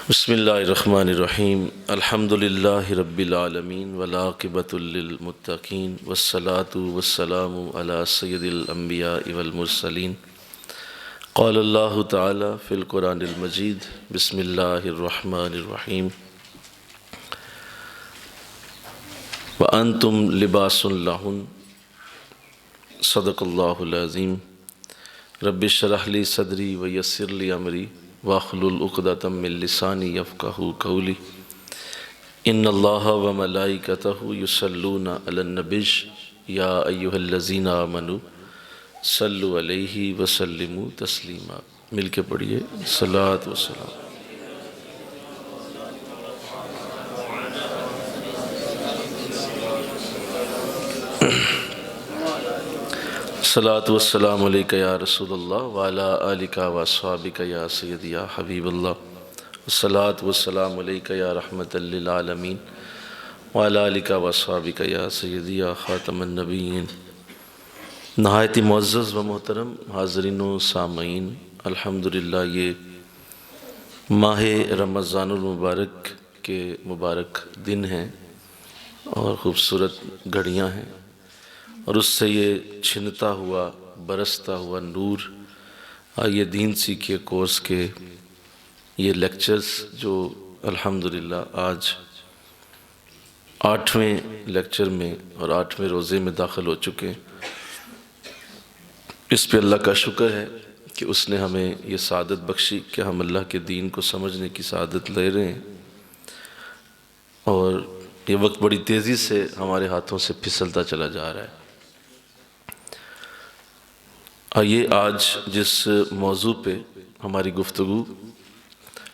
بسم اللہ الرحمن الرحیم الحمد للہ رب العالمین والعاقبۃ للمتقین والصلاة والسلام علی سید الانبیاء والمرسلین قال اللہ تعالی فی القرآن المجید بسم اللہ الرحمن الرحیم وانتم لباس لہن صدق اللہ العظیم رب اشرح لی صدری ویسر لی امری واحلل عقدۃ من لسانی یفقہوا قولی ان اللہ وملائکتہ یصلون علی النبی یا ایہا الذین آمنوا صلوا علیہ وسلموا تسلیما۔ مل کے پڑھیے صلاۃ وسلام۔ صلاۃ والسلام علیکہ یا رسول اللہ وعلی آلکہ واصحابکہ یا سیدی یا حبیب اللہ، صلاۃ والسلام علیکہ یا رحمۃ للعالمین وعلی آلکہ واصحابکہ یا سیدی یا خاتم النبیین۔ نہایت ہی معزز و محترم حاضرین و سامعین، الحمدللہ یہ ماہ رمضان المبارک کے مبارک دن ہیں اور خوبصورت گھڑیاں ہیں، اور اس سے یہ چھنتا ہوا برستا ہوا نور آئیے دین سیکھیے کورس کے یہ لیکچرز جو الحمدللہ آج 8ویں لیکچر میں اور 8ویں روزے میں داخل ہو چکے ہیں۔ اس پہ اللہ کا شکر ہے کہ اس نے ہمیں یہ سعادت بخشی کہ ہم اللہ کے دین کو سمجھنے کی سعادت لے رہے ہیں، اور یہ وقت بڑی تیزی سے ہمارے ہاتھوں سے پھسلتا چلا جا رہا ہے۔ آئیے آج جس موضوع پہ ہماری گفتگو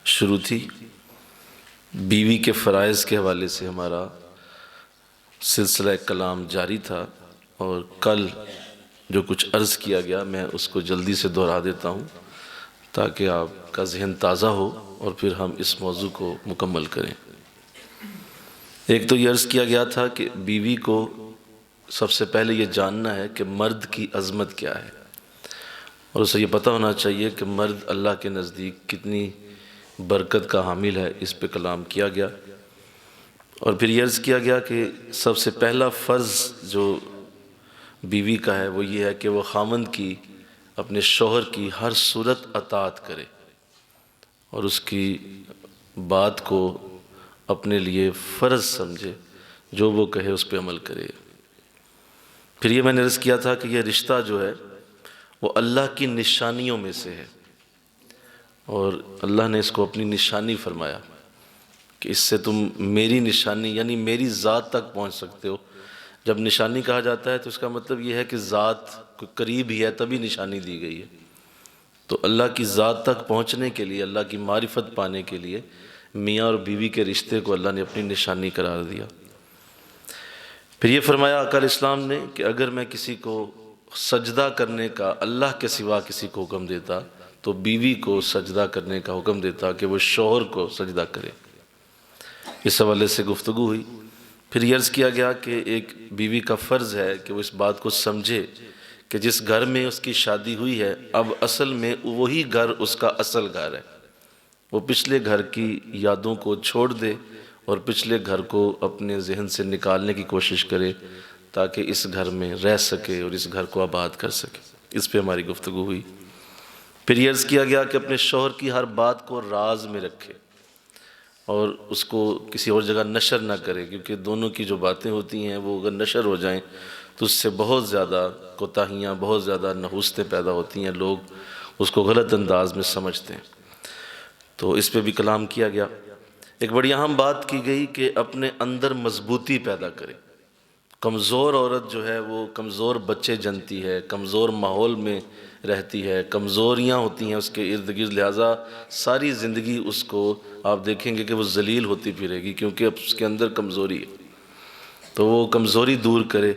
شروع تھی، بیوی کے فرائض کے حوالے سے ہمارا سلسلہ کلام جاری تھا، اور کل جو کچھ عرض کیا گیا میں اس کو جلدی سے دہرا دیتا ہوں تاکہ آپ کا ذہن تازہ ہو اور پھر ہم اس موضوع کو مکمل کریں۔ ایک تو یہ عرض کیا گیا تھا کہ بیوی کو سب سے پہلے یہ جاننا ہے کہ مرد کی عظمت کیا ہے، اور اسے یہ پتہ ہونا چاہیے کہ مرد اللہ کے نزدیک کتنی برکت کا حامل ہے۔ اس پہ کلام کیا گیا، اور پھر یہ عرض کیا گیا کہ سب سے پہلا فرض جو بیوی کا ہے وہ یہ ہے کہ وہ خاوند کی اپنے شوہر کی ہر صورت اطاعت کرے اور اس کی بات کو اپنے لیے فرض سمجھے، جو وہ کہے اس پہ عمل کرے۔ پھر یہ میں نے عرض کیا تھا کہ یہ رشتہ جو ہے وہ اللہ کی نشانیوں میں سے ہے، اور اللہ نے اس کو اپنی نشانی فرمایا کہ اس سے تم میری نشانی یعنی میری ذات تک پہنچ سکتے ہو۔ جب نشانی کہا جاتا ہے تو اس کا مطلب یہ ہے کہ ذات کو قریب ہی ہے، تبھی نشانی دی گئی ہے۔ تو اللہ کی ذات تک پہنچنے کے لیے، اللہ کی معرفت پانے کے لیے میاں اور بیوی کے رشتے کو اللہ نے اپنی نشانی قرار دیا۔ پھر یہ فرمایا آقا علیہ السلام نے کہ اگر میں کسی کو سجدہ کرنے کا اللہ کے سوا کسی کو حکم دیتا تو بیوی کو سجدہ کرنے کا حکم دیتا کہ وہ شوہر کو سجدہ کرے۔ اس حوالے سے گفتگو ہوئی۔ پھر یہ عرض کیا گیا کہ ایک بیوی کا فرض ہے کہ وہ اس بات کو سمجھے کہ جس گھر میں اس کی شادی ہوئی ہے اب اصل میں وہی گھر اس کا اصل گھر ہے۔ وہ پچھلے گھر کی یادوں کو چھوڑ دے اور پچھلے گھر کو اپنے ذہن سے نکالنے کی کوشش کرے تاکہ اس گھر میں رہ سکے اور اس گھر کو آباد کر سکے۔ اس پہ ہماری گفتگو ہوئی۔ پھر یہ عرض کیا گیا کہ اپنے شوہر کی ہر بات کو راز میں رکھے اور اس کو کسی اور جگہ نشر نہ کرے، کیونکہ دونوں کی جو باتیں ہوتی ہیں وہ اگر نشر ہو جائیں تو اس سے بہت زیادہ کوتاہیاں، بہت زیادہ نحوستیں پیدا ہوتی ہیں، لوگ اس کو غلط انداز میں سمجھتے ہیں۔ تو اس پہ بھی کلام کیا گیا۔ ایک بڑی اہم بات کی گئی کہ اپنے اندر مضبوطی پیدا کرے۔ کمزور عورت جو ہے وہ کمزور بچے جنتی ہے، کمزور ماحول میں رہتی ہے، کمزوریاں ہوتی ہیں اس کے ارد گرد، لہٰذا ساری زندگی اس کو آپ دیکھیں گے کہ وہ ذلیل ہوتی پھرے گی، کیونکہ اب اس کے اندر کمزوری ہے۔ تو وہ کمزوری دور کرے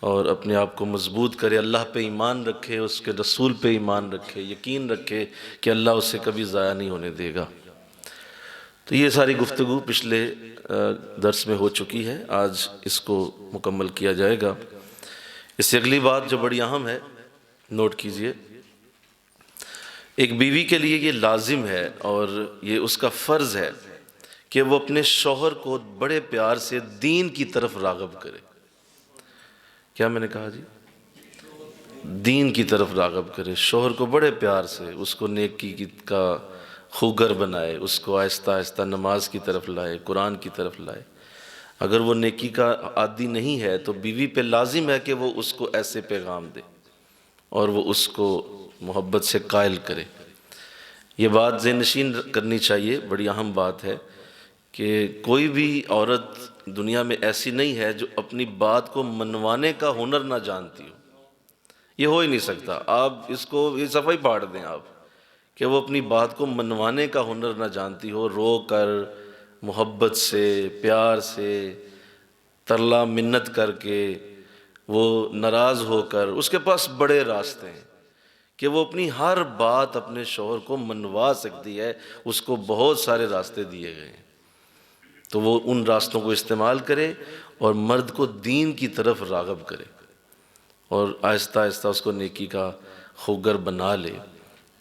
اور اپنے آپ کو مضبوط کرے، اللہ پہ ایمان رکھے، اس کے رسول پہ ایمان رکھے، یقین رکھے کہ اللہ اسے کبھی ضائع نہیں ہونے دے گا۔ تو یہ ساری گفتگو پچھلے درس میں ہو چکی ہے، آج اس کو مکمل کیا جائے گا۔ اس سے اگلی بات جو بڑی اہم ہے، نوٹ کیجئے، ایک بیوی کے لیے یہ لازم ہے اور یہ اس کا فرض ہے کہ وہ اپنے شوہر کو بڑے پیار سے دین کی طرف راغب کرے۔ کیا میں نے کہا جی؟ دین کی طرف راغب کرے، شوہر کو بڑے پیار سے، اس کو نیکی کا خوگر بنائے، اس کو آہستہ آہستہ نماز کی طرف لائے، قرآن کی طرف لائے۔ اگر وہ نیکی کا عادی نہیں ہے تو بیوی پہ لازم ہے کہ وہ اس کو ایسے پیغام دے اور وہ اس کو محبت سے قائل کرے۔ یہ بات ذہن نشین کرنی چاہیے، بڑی اہم بات ہے کہ کوئی بھی عورت دنیا میں ایسی نہیں ہے جو اپنی بات کو منوانے کا ہنر نہ جانتی ہو۔ یہ ہو ہی نہیں سکتا۔ آپ اس کو یہ صفحہ ہی پھاڑ دیں آپ کہ وہ اپنی بات کو منوانے کا ہنر نہ جانتی ہو، رو کر، محبت سے، پیار سے، ترلا منت کر کے، وہ ناراض ہو کر، اس کے پاس بڑے راستے ہیں کہ وہ اپنی ہر بات اپنے شوہر کو منوا سکتی ہے، اس کو بہت سارے راستے دیے گئے ہیں۔ تو وہ ان راستوں کو استعمال کرے اور مرد کو دین کی طرف راغب کرے اور آہستہ آہستہ اس کو نیکی کا خوگر بنا لے۔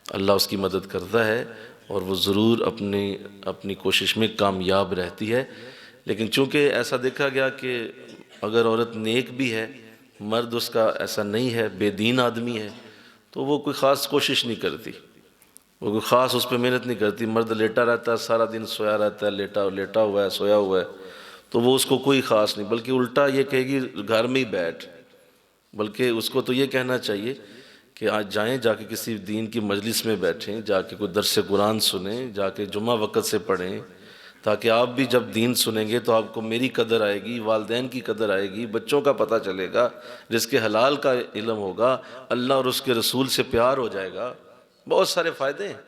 اللہ اس کی مدد کرتا ہے اور وہ ضرور اپنی کوشش میں کامیاب رہتی ہے۔ لیکن چونکہ ایسا دیکھا گیا کہ اگر عورت نیک بھی ہے، مرد اس کا ایسا نہیں ہے، بے دین آدمی ہے، تو وہ کوئی خاص کوشش نہیں کرتی، وہ کوئی خاص اس پہ محنت نہیں کرتی۔ مرد لیٹا رہتا ہے، سارا دن سویا رہتا ہے، لیٹا ہوا ہے، سویا ہوا ہے، تو وہ اس کو کوئی خاص نہیں، بلکہ الٹا یہ کہے گی گھر میں ہی بیٹھ۔ بلکہ اس کو تو یہ کہنا چاہیے کہ آج جائیں، جا کے کسی دین کی مجلس میں بیٹھیں، جا کے کوئی درس قرآن سنیں، جا کے جمعہ وقت سے پڑھیں، تاکہ آپ بھی جب دین سنیں گے تو آپ کو میری قدر آئے گی، والدین کی قدر آئے گی، بچوں کا پتہ چلے گا، رزق حلال کا علم ہوگا، اللہ اور اس کے رسول سے پیار ہو جائے گا، بہت سارے فائدے ہیں۔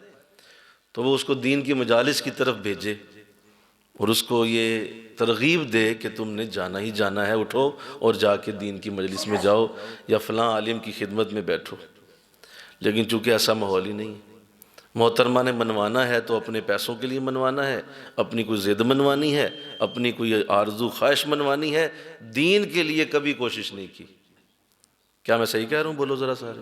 تو وہ اس کو دین کی مجالس کی طرف بھیجے اور اس کو یہ ترغیب دے کہ تم نے جانا ہی جانا ہے، اٹھو اور جا کے دین کی مجلس میں جاؤ یا فلاں عالم کی خدمت میں بیٹھو۔ لیکن چونکہ ایسا ماحول ہی نہیں، محترمہ نے منوانا ہے تو اپنے پیسوں کے لیے منوانا ہے، اپنی کوئی ضد منوانی ہے، اپنی کوئی آرزو خواہش منوانی ہے، دین کے لیے کبھی کوشش نہیں کی۔ کیا میں صحیح کہہ رہا ہوں؟ بولو ذرا سارے۔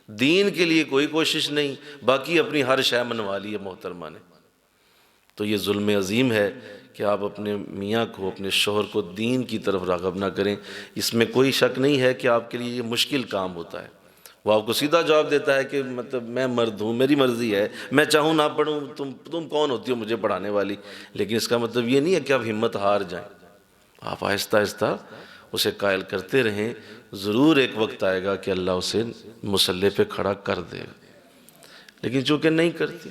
دین کے لیے کوئی کوشش نہیں، باقی اپنی ہر شے منوا لی ہے محترمہ نے۔ تو یہ ظلم عظیم ہے کہ آپ اپنے میاں کو، اپنے شوہر کو دین کی طرف راغب نہ کریں۔ اس میں کوئی شک نہیں ہے کہ آپ کے لیے یہ مشکل کام ہوتا ہے۔ وہ آپ کو سیدھا جواب دیتا ہے کہ مطلب میں مرد ہوں، میری مرضی ہے، میں چاہوں نہ پڑھوں، تم کون ہوتی ہو مجھے پڑھانے والی؟ لیکن اس کا مطلب یہ نہیں ہے کہ آپ ہمت ہار جائیں، آپ آہستہ آہستہ اسے قائل کرتے رہیں، ضرور ایک وقت آئے گا کہ اللہ اسے مصلی پہ کھڑا کر دے گا۔ لیکن چونکہ نہیں کرتی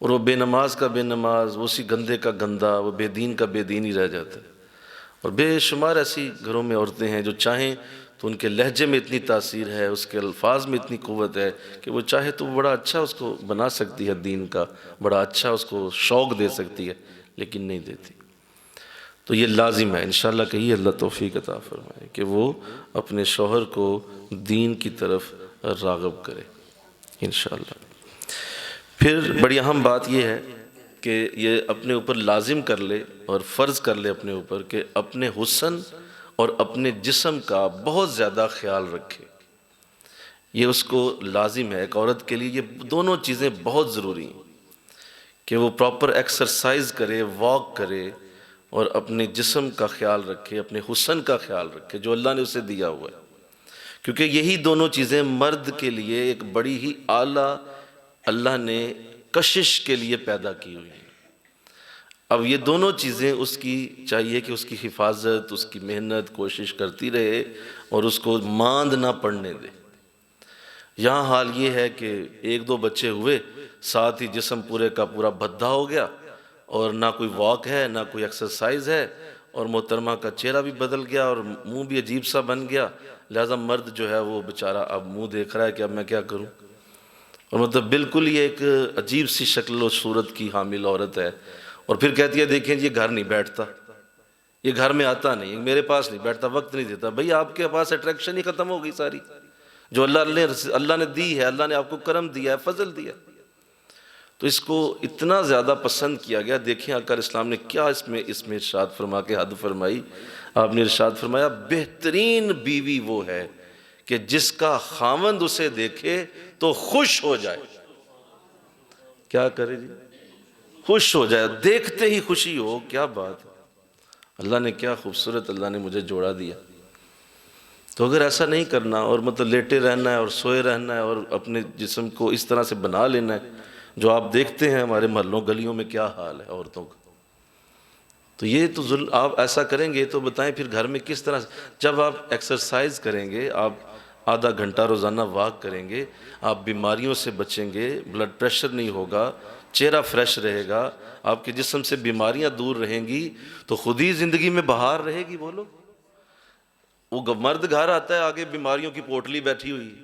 اور وہ بے نماز کا بے نماز، وہ اسی گندے کا گندا، وہ بے دین کا بے دین ہی رہ جاتا ہے۔ اور بے شمار ایسی گھروں میں عورتیں ہیں جو چاہیں تو ان کے لہجے میں اتنی تاثیر ہے، اس کے الفاظ میں اتنی قوت ہے کہ وہ چاہے تو بڑا اچھا اس کو بنا سکتی ہے دین کا، بڑا اچھا اس کو شوق دے سکتی ہے، لیکن نہیں دیتی۔ تو یہ لازم ہے، انشاءاللہ کہیے اللہ توفیق عطا فرمائے کہ وہ اپنے شوہر کو دین کی طرف راغب کرے انشاءاللہ۔ پھر بڑی اہم بات یہ ہے کہ یہ اپنے اوپر لازم کر لے اور فرض کر لے اپنے اوپر کہ اپنے حسن اور اپنے جسم کا بہت زیادہ خیال رکھے۔ یہ اس کو لازم ہے، ایک عورت کے لیے یہ دونوں چیزیں بہت ضروری ہیں کہ وہ پراپر ایکسرسائز کرے، واک کرے اور اپنے جسم کا خیال رکھے، اپنے حسن کا خیال رکھے جو اللہ نے اسے دیا ہوا ہے، کیونکہ یہی دونوں چیزیں مرد کے لیے ایک بڑی ہی اعلیٰ اللہ نے کشش کے لیے پیدا کی ہوئی ہیں۔ اب یہ دونوں چیزیں اس کی چاہیے کہ اس کی حفاظت، اس کی محنت، کوشش کرتی رہے اور اس کو ماند نہ پڑنے دے۔ یہاں حال یہ ہے کہ ایک دو بچے ہوئے، ساتھ ہی جسم پورے کا پورا بھدا ہو گیا اور نہ کوئی واک ہے، نہ کوئی ایکسرسائز ہے، اور محترمہ کا چہرہ بھی بدل گیا اور منہ بھی عجیب سا بن گیا، لہذا مرد جو ہے وہ بیچارہ اب منہ دیکھ رہا ہے کہ اب میں کیا کروں، اور مطلب بالکل یہ ایک عجیب سی شکل و صورت کی حامل عورت ہے، اور پھر کہتی ہے دیکھیں یہ گھر نہیں بیٹھتا، یہ گھر میں آتا نہیں، میرے پاس نہیں بیٹھتا، وقت نہیں دیتا۔ بھئی آپ کے پاس اٹریکشن ہی ختم ہو گئی ساری جو اللہ نے دی ہے، اللہ نے آپ کو کرم دیا ہے، فضل دیا۔ تو اس کو اتنا زیادہ پسند کیا گیا۔ دیکھیں آقا اسلام نے کیا اس میں ارشاد فرما کے حد فرمائی۔ آپ نے ارشاد فرمایا بہترین بیوی وہ ہے کہ جس کا خاوند اسے دیکھے تو خوش ہو جائے۔ کیا کرے جی؟ خوش ہو جائے، دیکھتے ہی خوشی ہو. کیا بات ہے، اللہ نے کیا خوبصورت اللہ نے مجھے جوڑا دیا. تو اگر ایسا نہیں کرنا اور مطلب لیٹے رہنا ہے اور سوئے رہنا ہے اور اپنے جسم کو اس طرح سے بنا لینا ہے جو آپ دیکھتے ہیں ہمارے محلوں گلیوں میں کیا حال ہے عورتوں کا، تو یہ تو آپ ایسا کریں گے تو بتائیں پھر گھر میں کس طرح سے. جب آپ ایکسرسائز کریں گے، آپ آدھا گھنٹہ روزانہ واک کریں گے، آپ بیماریوں سے بچیں گے، بلڈ پریشر نہیں ہوگا، چہرہ فریش رہے گا، آپ کے جسم سے بیماریاں دور رہیں گی، تو خود ہی زندگی میں بہار رہے گی. بولو، وہ مرد گھر آتا ہے، آگے بیماریوں کی پوٹلی بیٹھی ہوئی،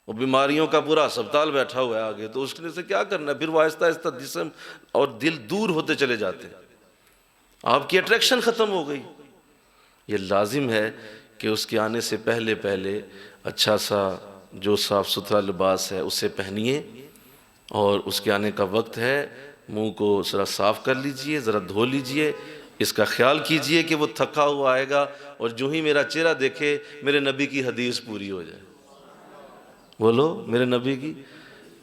وہ بیماریوں کا پورا اسپتال بیٹھا ہوا ہے آگے، تو اس نے سے کیا کرنا ہے؟ پھر وہ آہستہ آہستہ جسم اور دل دور ہوتے چلے جاتے ہیں، آپ کی اٹریکشن ختم ہو گئی. یہ لازم ہے کہ اس کے آنے سے پہلے پہلے اچھا سا جو صاف ستھرا لباس ہے اسے پہنیے، اور اس کے آنے کا وقت ہے، منہ کو ذرا صاف کر لیجئے، ذرا دھو لیجئے، اس کا خیال کیجئے کہ وہ تھکا ہوا آئے گا اور جو ہی میرا چہرہ دیکھے میرے نبی کی حدیث پوری ہو جائے. بولو، میرے نبی کی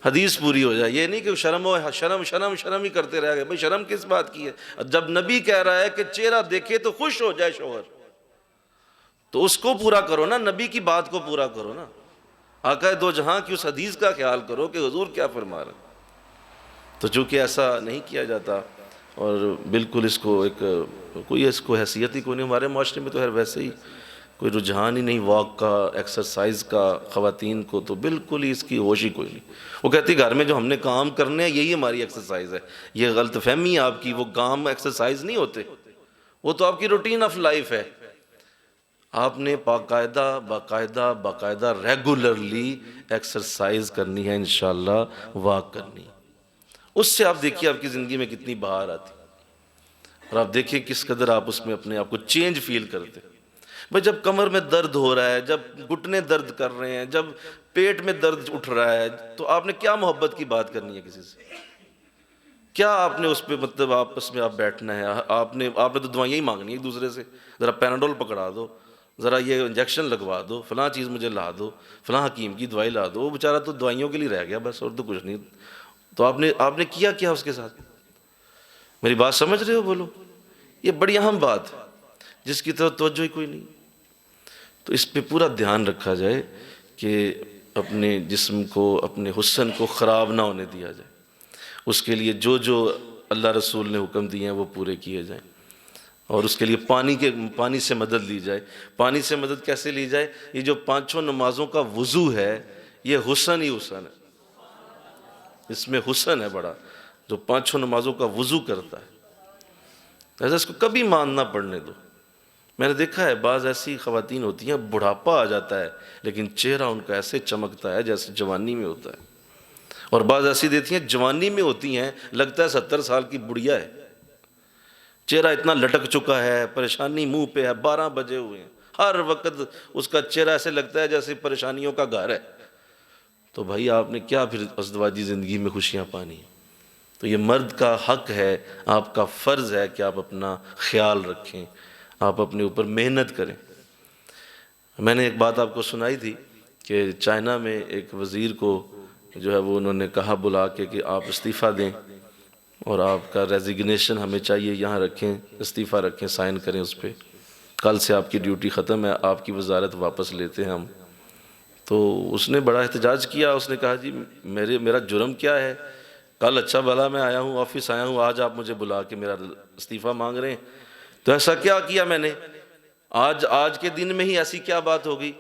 حدیث پوری ہو جائے. یہ نہیں کہ شرم ہو، شرم شرم شرم ہی کرتے رہ گئے. بھئی شرم کس بات کی ہے؟ جب نبی کہہ رہا ہے کہ چہرہ دیکھے تو خوش ہو جائے شوہر، تو اس کو پورا کرو نا، نبی کی بات کو پورا کرو نا، آقا دو جہاں کی اس حدیث کا خیال کرو کہ حضور کیا فرما رہے ہیں. تو چونکہ ایسا نہیں کیا جاتا، اور بالکل اس کو کوئی اس کو حیثیت ہی کوئی نہیں. ہمارے معاشرے میں تو ہے ویسے ہی کوئی رجحان ہی نہیں واک کا، ایکسرسائز کا. خواتین کو تو بالکل ہی اس کی ہوش ہی کوئی نہیں. وہ کہتی گھر میں جو ہم نے کام کرنے ہیں یہی ہماری ایکسرسائز ہے. یہ غلط فہمی ہے آپ کی، وہ کام ایکسرسائز نہیں ہوتے، وہ تو آپ کی روٹین آف لائف ہے. آپ نے باقاعدہ ریگولرلی ایکسرسائز کرنی ہے، انشاءاللہ واک کرنی. اس سے آپ دیکھیے آپ کی زندگی میں کتنی بہار آتی، اور آپ دیکھیں کس قدر آپ اس میں اپنے آپ کو چینج فیل کرتے. بھئی جب کمر میں درد ہو رہا ہے، جب گھٹنے درد کر رہے ہیں، جب پیٹ میں درد اٹھ رہا ہے، تو آپ نے کیا محبت کی بات کرنی ہے کسی سے؟ کیا آپ نے اس پہ مطلب آپس میں آپ بیٹھنا ہے؟ آپ نے تو دعائیں ہی مانگنی ہے ایک دوسرے سے. ذرا پیناڈول پکڑا دو، ذرا یہ انجیکشن لگوا دو، فلاں چیز مجھے لا دو، فلاں حکیم کی دوائی لا دو. وہ بیچارہ تو دوائیوں کے لیے رہ گیا بس، اور تو کچھ نہیں. تو آپ نے کیا اس کے ساتھ؟ میری بات سمجھ رہے ہو؟ بولو، یہ بڑی اہم بات ہے جس کی طرف توجہ ہی کوئی نہیں. تو اس پہ پورا دھیان رکھا جائے کہ اپنے جسم کو، اپنے حسن کو خراب نہ ہونے دیا جائے. اس کے لیے جو اللہ رسول نے حکم دیے ہیں وہ پورے کیے جائیں، اور اس کے لیے پانی سے مدد لی جائے. پانی سے مدد کیسے لی جائے؟ یہ جو 5 نمازوں کا وضو ہے، یہ حسن ہی حسن ہے. اس میں حسن ہے بڑا. جو 5 نمازوں کا وضو کرتا ہے، ایسا اس کو کبھی مان نہ پڑنے دو. میں نے دیکھا ہے بعض ایسی خواتین ہوتی ہیں، بڑھاپا آ جاتا ہے لیکن چہرہ ان کا ایسے چمکتا ہے جیسے جوانی میں ہوتا ہے. اور بعض ایسی دیتی ہیں جوانی میں ہوتی ہیں، لگتا ہے 70 سال کی بڑھیا ہے، چہرہ اتنا لٹک چکا ہے، پریشانی منہ پہ ہے، 12 بجے ہوئے ہیں، ہر وقت اس کا چہرہ ایسے لگتا ہے جیسے پریشانیوں کا گھر ہے. تو بھائی آپ نے کیا پھر ازدواجی زندگی میں خوشیاں پانی؟ تو یہ مرد کا حق ہے، آپ کا فرض ہے کہ آپ اپنا خیال رکھیں، آپ اپنے اوپر محنت کریں. میں نے ایک بات آپ کو سنائی تھی کہ چائنا میں ایک وزیر کو جو ہے وہ انہوں نے کہا بلا کے کہ آپ استعفیٰ دیں، اور آپ کا ریزیگنیشن ہمیں چاہیے، یہاں رکھیں، استعفیٰ رکھیں، سائن کریں اس پہ، کل سے آپ کی ڈیوٹی ختم ہے، آپ کی وزارت واپس لیتے ہیں ہم. تو اس نے بڑا احتجاج کیا. اس نے کہا جی میرا جرم کیا ہے؟ کل اچھا بھلا میں آیا ہوں، آفس آیا ہوں، آج آپ مجھے بلا کے میرا استعفیٰ مانگ رہے ہیں. تو ایسا کیا کیا میں نے آج کے دن میں ہی ایسی کیا بات ہو گئی؟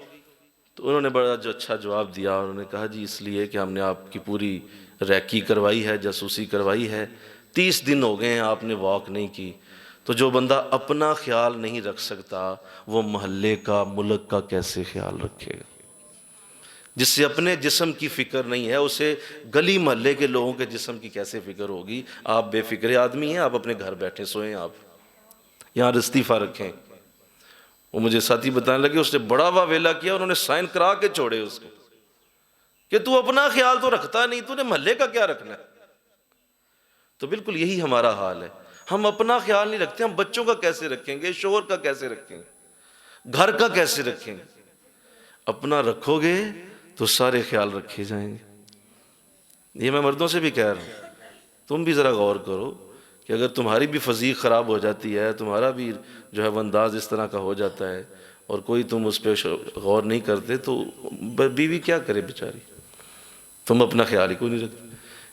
تو انہوں نے بڑا جو اچھا جواب دیا، اور انہوں نے کہا جی اس لیے کہ ہم نے آپ کی پوری ریکی کروائی ہے، جاسوسی کروائی ہے، 30 دن ہو گئے ہیں آپ نے واک نہیں کی. تو جو بندہ اپنا خیال نہیں رکھ سکتا وہ محلے کا، ملک کا کیسے خیال رکھے گا؟ جس سے اپنے جسم کی فکر نہیں ہے، اسے گلی محلے کے لوگوں کے جسم کی کیسے فکر ہوگی؟ آپ بے فکر آدمی ہیں، آپ اپنے گھر بیٹھے سوئیں، آپ یہاں استعفیٰ رکھیں. وہ مجھے ساتھی بتانے لگے اس نے بڑا واویلا کیا، انہوں نے سائن کرا کے چھوڑے اس کو کہ تو اپنا خیال تو رکھتا نہیں، تو نے محلے کا کیا رکھنا ہے؟ تو بالکل یہی ہمارا حال ہے، ہم اپنا خیال نہیں رکھتے. ہم بچوں کا کیسے رکھیں گے؟ شوہر کا کیسے رکھیں گے؟ گھر کا کیسے رکھیں گے؟ اپنا رکھو گے تو سارے خیال رکھے جائیں گے. یہ میں مردوں سے بھی کہہ رہا ہوں، تم بھی ذرا غور کرو کہ اگر تمہاری بھی فزیک خراب ہو جاتی ہے، تمہارا بھی جو ہے وہ انداز اس طرح کا ہو جاتا ہے، اور کوئی تم اس پہ غور نہیں کرتے، تو بیوی کیا کرے بیچاری؟ تم اپنا خیال ہی کوئی نہیں رکھتے۔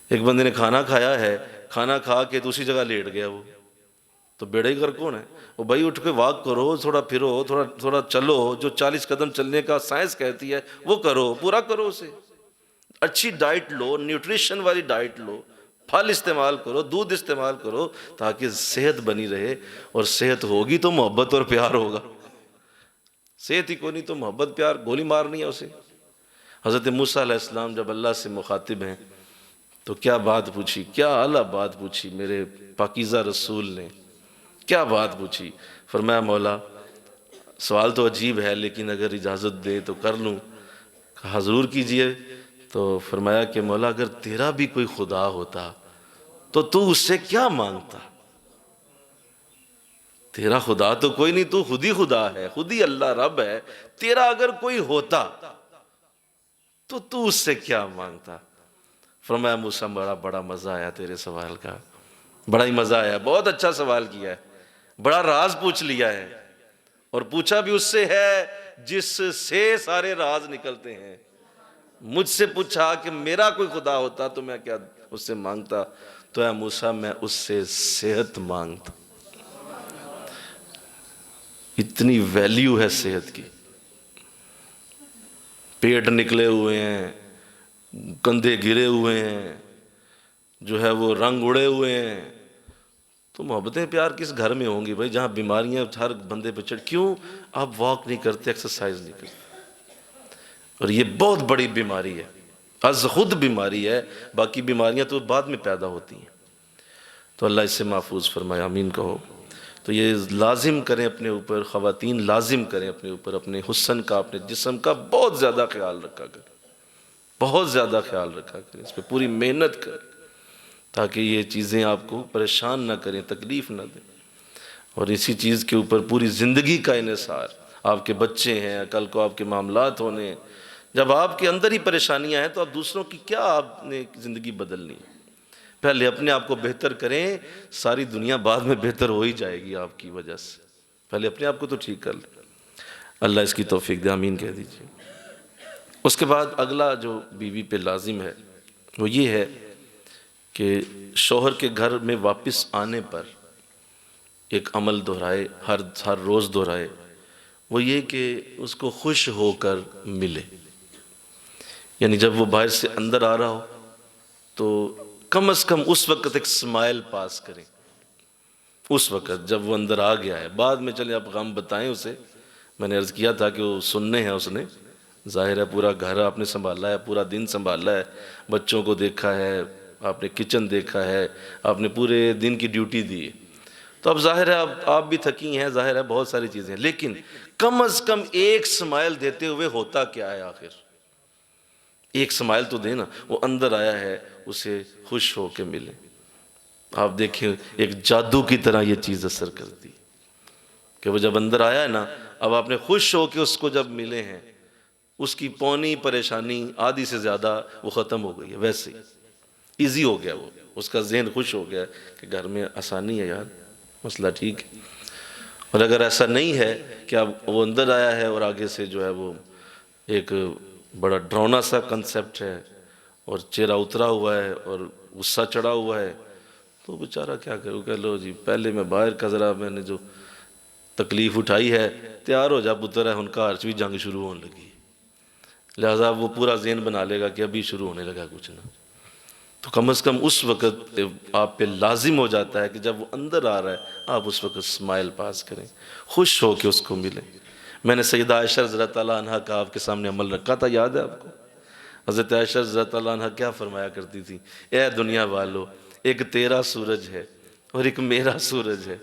ایک بندے نے کھانا کھایا ہے، کھانا کھا کے دوسری جگہ لیٹ گیا، وہ تو بیڑے گھر کون ہے؟ وہ بھائی اٹھ کے واک کرو، تھوڑا پھرو، تھوڑا چلو، جو 40 قدم چلنے کا سائنس کہتی ہے وہ کرو، پورا کرو اسے۔ اچھی ڈائٹ لو، نیوٹریشن والی ڈائٹ لو، پھل استعمال کرو، دودھ استعمال کرو، تاکہ صحت بنی رہے، اور صحت ہوگی تو محبت اور پیار ہوگا۔ صحت ہی کوئی نہیں تو محبت پیار، گولی مارنی ہے اسے۔ حضرت موسیٰ علیہ السلام جب اللہ سے مخاطب ہیں تو کیا بات پوچھی، کیا اعلیٰ بات پوچھی میرے پاکیزہ رسول نے، کیا بات پوچھی؟ فرمایا مولا سوال تو عجیب ہے، لیکن اگر اجازت دے تو کر لوں۔ کہا ضرور کیجئے۔ تو فرمایا کہ مولا اگر تیرا بھی کوئی خدا ہوتا تو اس سے کیا مانگتا؟ تیرا خدا تو کوئی نہیں، تو خود ہی خدا ہے، خود ہی اللہ رب ہے، تیرا اگر کوئی ہوتا تو اس سے کیا مانگتا؟ فرمایا موسیٰ بڑا مزہ آیا تیرے سوال کا، بڑا ہی مزہ آیا، بہت اچھا سوال کیا ہے، بڑا راز پوچھ لیا ہے، اور پوچھا بھی اس سے ہے جس سے سارے راز نکلتے ہیں۔ مجھ سے پوچھا کہ میرا کوئی خدا ہوتا تو میں کیا اس سے مانگتا؟ تو اے موسیٰ میں اس سے صحت مانگتا۔ اتنی ویلیو ہے صحت کی، پیٹ نکلے ہوئے ہیں، کندھے گرے ہوئے ہیں، جو ہے وہ رنگ اڑے ہوئے ہیں، تو محبتیں پیار کس گھر میں ہوں گی بھائی جہاں بیماریاں ہر بندے پہ چڑھ؟ کیوں آپ واک نہیں کرتے، ایکسرسائز نہیں کرتے؟ اور یہ بہت بڑی بیماری ہے، از خود بیماری ہے، باقی بیماریاں تو بعد میں پیدا ہوتی ہیں۔ تو اللہ اس سے محفوظ فرمائے، آمین کہو۔ تو یہ لازم کریں اپنے اوپر، خواتین لازم کریں اپنے اوپر، اپنے حسن کا، اپنے جسم کا بہت زیادہ خیال رکھا کریں، بہت زیادہ خیال رکھا کریں، اس پہ پوری محنت کریں، تاکہ یہ چیزیں آپ کو پریشان نہ کریں، تکلیف نہ دیں، اور اسی چیز کے اوپر پوری زندگی کا انحصار۔ آپ کے بچے ہیں، کل کو آپ کے معاملات ہونے ہیں، جب آپ کے اندر ہی پریشانیاں ہیں تو آپ دوسروں کی کیا آپ نے زندگی بدلنی ہے؟ پہلے اپنے آپ کو بہتر کریں، ساری دنیا بعد میں بہتر ہو ہی جائے گی آپ کی وجہ سے، پہلے اپنے آپ کو تو ٹھیک کر لیں۔ اللہ اس کی توفیق دے، آمین کہہ دیجئے۔ اس کے بعد اگلا جو بیوی پہ لازم ہے وہ یہ ہے کہ شوہر کے گھر میں واپس آنے پر ایک عمل دہرائے، ہر روز دہرائے، وہ یہ کہ اس کو خوش ہو کر ملے۔ یعنی جب وہ باہر سے اندر آ رہا ہو تو کم از کم اس وقت ایک سمائل پاس کریں، اس وقت جب وہ اندر آ گیا ہے۔ بعد میں چلیں آپ غم بتائیں اسے، میں نے عرض کیا تھا کہ وہ سننے ہیں، اس نے ظاہر ہے پورا گھر آپ نے سنبھالا ہے، پورا دن سنبھالا ہے، بچوں کو دیکھا ہے، آپ نے کچن دیکھا ہے، آپ نے پورے دن کی ڈیوٹی دی ہے، تو اب ظاہر ہے آپ بھی تھکی ہیں، ظاہر ہے بہت ساری چیزیں ہیں، لیکن کم از کم ایک سمائل دیتے ہوئے ہوتا کیا ہے آخر؟ ایک سمائل تو دینا، وہ اندر آیا ہے، اسے خوش ہو کے ملے۔ آپ دیکھیں ایک جادو کی طرح یہ چیز اثر کرتی کہ وہ جب اندر آیا ہے نا، اب آپ نے خوش ہو کے اس کو جب ملے ہیں، اس کی پونی پریشانی آدھی سے زیادہ وہ ختم ہو گئی ہے، ویسے ہی ایزی ہو گیا، وہ اس کا ذہن خوش ہو گیا کہ گھر میں آسانی ہے یار، مسئلہ ٹھیک ہے۔ اور اگر ایسا نہیں ہے کہ اب وہ اندر آیا ہے اور آگے سے جو ہے وہ ایک بڑا ڈرونا سا کنسیپٹ ہے اور چہرہ اترا ہوا ہے اور غصہ چڑھا ہوا ہے، تو بیچارہ کیا کرے؟ کہ لو جی پہلے میں باہر کا ذرا میں نے جو تکلیف اٹھائی ہے، تیار ہو جا پتر ہے، ان کا عرش بھی جنگ شروع ہونے لگی، لہٰذا وہ پورا ذہن بنا لے گا کہ ابھی شروع ہونے لگا کچھ نہ۔ تو کم از کم اس وقت آپ پہ لازم ہو جاتا ہے کہ جب وہ اندر آ رہا ہے آپ اس وقت اسمائل پاس کریں، خوش ہو کے اس کو ملیں۔ میں نے سیدہ عائشہ رضی اللہ عنہ کا آپ کے سامنے عمل رکھا تھا، یاد ہے آپ کو؟ حضرت عائشہ رضی اللہ عنہ کیا فرمایا کرتی تھی؟ اے دنیا والو، ایک تیرا سورج ہے اور ایک میرا سورج ہے،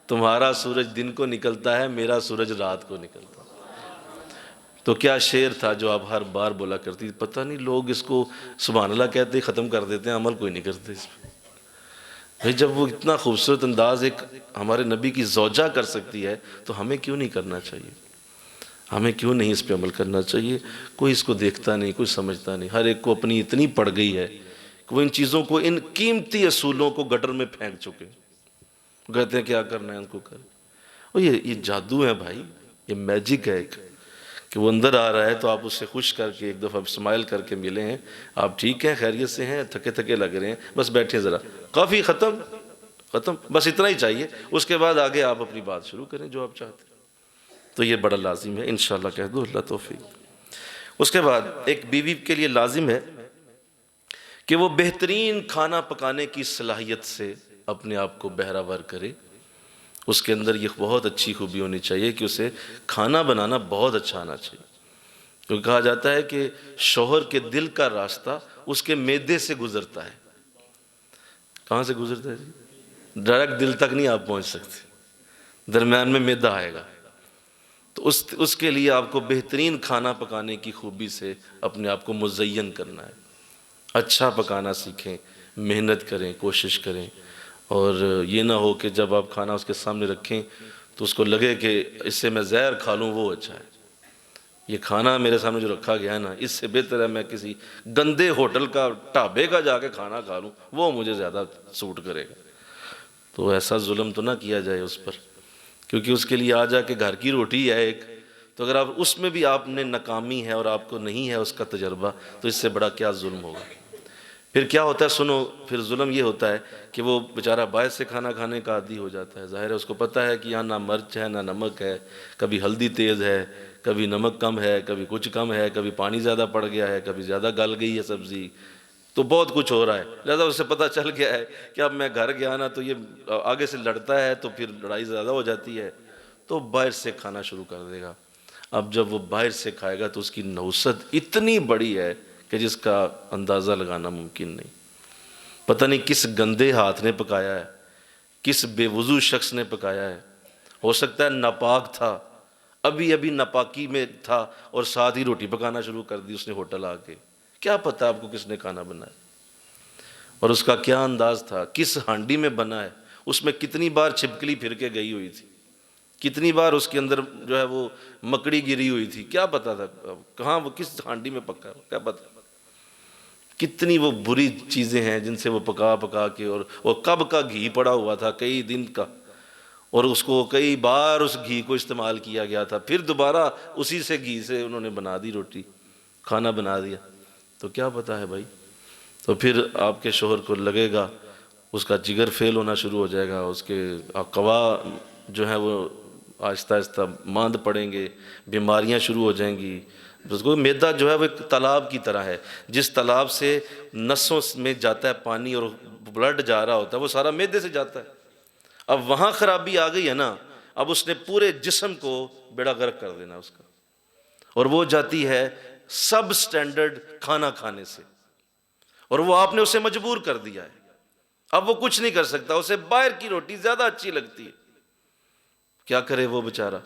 تمہارا سورج دن کو نکلتا ہے، میرا سورج رات کو نکلتا ہے۔ تو کیا شعر تھا جو آپ ہر بار بولا کرتی، پتہ نہیں لوگ اس کو سبحان اللہ کہتے ختم کر دیتے ہیں، عمل کوئی نہیں کرتے اس پہ۔ بھئی جب وہ اتنا خوبصورت انداز ایک ہمارے نبی کی زوجہ کر سکتی ہے تو ہمیں کیوں نہیں کرنا چاہیے؟ ہمیں کیوں نہیں اس پہ عمل کرنا چاہیے؟ کوئی اس کو دیکھتا نہیں، کوئی سمجھتا نہیں، ہر ایک کو اپنی اتنی پڑ گئی ہے کہ وہ ان چیزوں کو، ان قیمتی اصولوں کو گٹر میں پھینک چکے. کہتے ہیں کیا کرنا ہے ان کو کر. اور یہ جادو ہے بھائی، یہ میجک ہے ایک، کہ وہ اندر آ رہا ہے تو آپ اس سے خوش کر کے ایک دفعہ اسمائل کر کے ملے ہیں، آپ ٹھیک ہیں، خیریت سے ہیں، تھکے تھکے لگ رہے ہیں، بس بیٹھیں ذرا، کافی، ختم، بس اتنا ہی چاہیے. اس کے بعد آگے آپ اپنی بات شروع کریں جو آپ چاہتے ہیں. تو یہ بڑا لازم ہے، انشاءاللہ کہہ دو اللہ توفیق. اس کے بعد ایک بیوی کے لیے لازم ہے کہ وہ بہترین کھانا پکانے کی صلاحیت سے اپنے آپ کو بہرہ ور کرے. اس کے اندر یہ بہت اچھی خوبی ہونی چاہیے کہ اسے کھانا بنانا بہت اچھا آنا چاہیے. کیونکہ کہا جاتا ہے کہ شوہر کے دل کا راستہ اس کے معدے سے گزرتا ہے. کہاں سے گزرتا ہے جی؟ ڈائریکٹ دل تک نہیں آپ پہنچ سکتے، درمیان میں معدہ آئے گا. تو اس کے لیے آپ کو بہترین کھانا پکانے کی خوبی سے اپنے آپ کو مزین کرنا ہے. اچھا پکانا سیکھیں، محنت کریں، کوشش کریں. اور یہ نہ ہو کہ جب آپ کھانا اس کے سامنے رکھیں تو اس کو لگے کہ اس سے میں زہر کھا لوں، وہ اچھا ہے. یہ کھانا میرے سامنے جو رکھا گیا ہے نا، اس سے بہتر ہے میں کسی گندے ہوٹل کا، ڈھابے کا جا کے کھانا کھا لوں، وہ مجھے زیادہ سوٹ کرے گا. تو ایسا ظلم تو نہ کیا جائے اس پر، کیونکہ اس کے لیے آ جا کے گھر کی روٹی ہے ایک، تو اگر آپ اس میں بھی آپ نے ناکامی ہے اور آپ کو نہیں ہے اس کا تجربہ، تو اس سے بڑا کیا ظلم ہوگا. پھر کیا ہوتا ہے سنو، پھر ظلم یہ ہوتا ہے کہ وہ بیچارہ باعث سے کھانا کھانے کا عادی ہو جاتا ہے. ظاہر ہے اس کو پتہ ہے کہ یہاں نہ مرچ ہے نہ نمک ہے، کبھی ہلدی تیز ہے، کبھی نمک کم ہے، کبھی کچھ کم ہے، کبھی پانی زیادہ پڑ گیا ہے، کبھی زیادہ گل گئی ہے سبزی، تو بہت کچھ ہو رہا ہے. لہذا اسے پتہ چل گیا ہے کہ اب میں گھر گیا نا تو یہ آگے سے لڑتا ہے تو پھر لڑائی زیادہ ہو جاتی ہے، تو باہر سے کھانا شروع کر دے گا. اب جب وہ باہر سے کھائے گا تو اس کی نحوست اتنی بڑی ہے کہ جس کا اندازہ لگانا ممکن نہیں. پتہ نہیں کس گندے ہاتھ نے پکایا ہے، کس بے وضو شخص نے پکایا ہے. ہو سکتا ہے ناپاک تھا، ابھی ناپاکی میں تھا اور ساتھ ہی روٹی پکانا شروع کر دی اس نے ہوٹل آ کے. کیا پتہ آپ کو کس نے کھانا بنایا اور اس کا کیا انداز تھا، کس ہانڈی میں بنا ہے، اس میں کتنی بار چھپکلی پھر کے گئی ہوئی تھی، کتنی بار اس کے اندر جو ہے وہ مکڑی گری ہوئی تھی، کیا پتہ تھا کہاں وہ کس ہانڈی میں پکا، کیا پتہ. کتنی وہ بری چیزیں ہیں جن سے وہ پکا کے، اور وہ کب کا گھی پڑا ہوا تھا، کئی دن کا، اور اس کو کئی بار اس گھی کو استعمال کیا گیا تھا، پھر دوبارہ اسی سے گھی سے انہوں نے بنا دی روٹی، کھانا بنا دیا. تو کیا پتہ ہے بھائی. تو پھر آپ کے شوہر کو لگے گا، اس کا جگر فیل ہونا شروع ہو جائے گا، اس کے قوا جو ہیں وہ آہستہ آہستہ ماند پڑیں گے، بیماریاں شروع ہو جائیں گی. اس کو معدہ جو ہے وہ ایک تالاب کی طرح ہے، جس تالاب سے نسوں میں جاتا ہے پانی اور بلڈ جا رہا ہوتا ہے، وہ سارا معدے سے جاتا ہے. اب وہاں خرابی آ گئی ہے نا، اب اس نے پورے جسم کو بیڑا غرق کر دینا اس کا، اور وہ جاتی ہے سب سٹینڈرڈ کھانا کھانے سے، اور وہ آپ نے اسے مجبور کر دیا ہے. اب وہ کچھ نہیں کر سکتا، اسے باہر کی روٹی زیادہ اچھی لگتی ہے. کیا کرے وہ بیچارہ.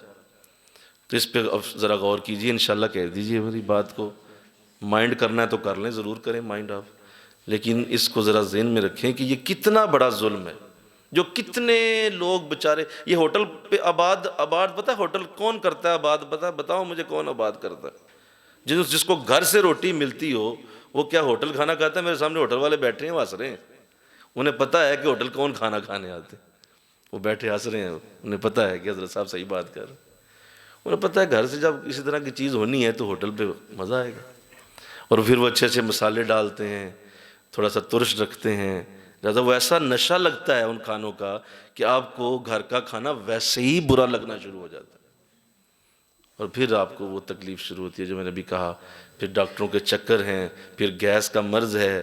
تو اس پہ ذرا غور کیجئے، انشاءاللہ کہہ دیجئے میری بات کو. مائنڈ کرنا ہے تو کر لیں، ضرور کریں مائنڈ آپ، لیکن اس کو ذرا ذہن میں رکھیں کہ یہ کتنا بڑا ظلم ہے، جو کتنے لوگ بیچارے یہ ہوٹل پہ آباد پتہ ہے ہوٹل کون کرتا ہے آباد، بتاؤ مجھے کون آباد کرتا ہے. جس کو گھر سے روٹی ملتی ہو وہ کیا ہوٹل کھانا کھاتا ہے؟ میرے سامنے ہوٹل والے بیٹھے ہیں، ہنس رہے ہیں. انہیں پتہ ہے کہ ہوٹل کون کھانا کھانے آتے ہیں، وہ بیٹھے ہنس رہے ہیں. انہیں پتہ ہے کہ حضرت صاحب صحیح بات کر رہے ہیں. انہیں پتہ ہے گھر سے جب اسی طرح کی چیز ہونی ہے تو ہوٹل پہ مزہ آئے گا. اور پھر وہ اچھے اچھے مسالے ڈالتے ہیں، تھوڑا سا ترش رکھتے ہیں، لہٰذا وہ ایسا نشہ لگتا ہے ان کھانوں کا کہ آپ کو گھر کا کھانا ویسے ہی برا لگنا شروع ہو جاتا ہے. اور پھر آپ کو وہ تکلیف شروع ہوتی ہے جو میں نے ابھی کہا. پھر ڈاکٹروں کے چکر ہیں، پھر گیس کا مرض ہے،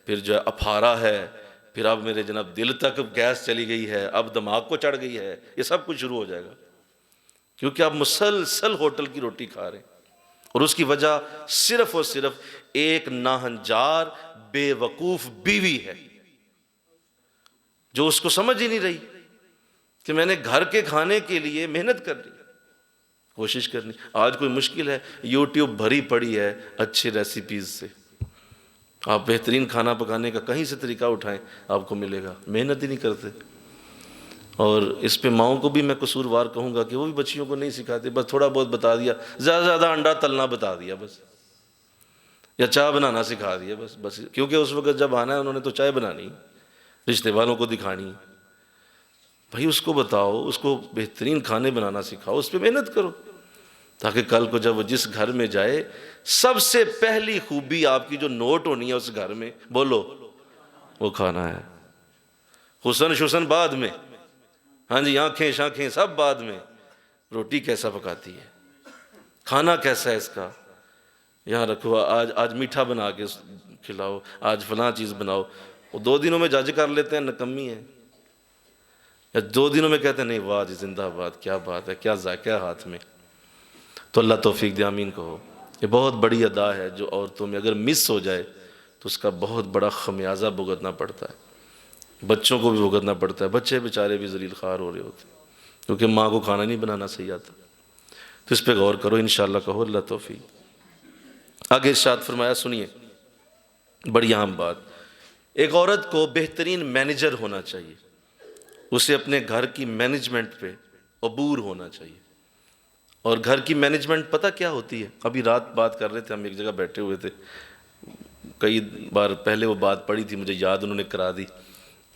پھر جو ہے اپھارا ہے، پھر اب میرے جناب دل تک گیس چلی گئی ہے، اب دماغ کو چڑھ گئی ہے. یہ سب کچھ شروع ہو جائے گا کیونکہ آپ مسلسل ہوٹل کی روٹی کھا رہے ہیں. اور اس کی وجہ صرف اور صرف ایک ناہنجار بے وقوف بیوی ہے جو اس کو سمجھ ہی نہیں رہی کہ میں نے گھر کے کھانے کے لیے محنت کرنی، کوشش کرنی. آج کوئی مشکل ہے، یوٹیوب بھری پڑی ہے اچھی ریسیپیز سے. آپ بہترین کھانا پکانے کا کہیں سے طریقہ اٹھائیں آپ کو ملے گا، محنت ہی نہیں کرتے. اور اس پہ ماؤں کو بھی میں قصوروار کہوں گا کہ وہ بھی بچیوں کو نہیں سکھاتے، بس تھوڑا بہت بتا دیا، زیادہ انڈا تلنا بتا دیا بس. یا چائے بنانا سکھا دیا بس کیونکہ اس وقت جب آنا ہے انہوں نے تو چائے بنانی، رشتے والوں کو دکھانی۔ بھائی اس کو بتاؤ، اس کو بہترین کھانے بنانا سکھاؤ، اس پہ محنت کرو، تاکہ کل کو جب وہ جس گھر میں جائے سب سے پہلی خوبی آپ کی جو نوٹ ہونی ہے اس گھر میں، بولو وہ کھانا ہے۔ حسن شسن بعد میں، ہاں جی، آنکھیں شانکھیں سب بعد میں، روٹی کیسا پکاتی ہے، کھانا کیسا ہے اس کا، یہاں رکھو، آج میٹھا بنا کے کھلاؤ، آج فلاں چیز بناؤ۔ وہ 2 دنوں میں جج کر لیتے ہیں نکمی ہے، یا 2 دنوں میں کہتے ہیں نہیں واہ جی زندہ باد، کیا بات ہے، کیا ذائقہ ہے ہاتھ میں۔ تو اللہ توفیق دے، آمین کہو۔ یہ بہت بڑی ادا ہے جو عورتوں میں اگر مس ہو جائے تو اس کا بہت بڑا خمیازہ بھگتنا پڑتا ہے، بچوں کو بھی بھگتنا پڑتا ہے، بچے بیچارے بھی ذلیل خوار ہو رہے ہوتے ہیں کیونکہ ماں کو کھانا نہیں بنانا صحیح آتا۔ تو اس پہ غور کرو، انشاءاللہ کہو اللہ توفیق۔ آگے ارشاد فرمایا، سنیے بڑی اہم بات، ایک عورت کو بہترین مینیجر ہونا چاہیے، اسے اپنے گھر کی مینجمنٹ پہ عبور ہونا چاہیے۔ اور گھر کی مینجمنٹ پتہ کیا ہوتی ہے؟ ابھی رات بات کر رہے تھے، ہم ایک جگہ بیٹھے ہوئے تھے، کئی بار پہلے وہ بات پڑھی تھی، مجھے یاد انہوں نے کرا دی،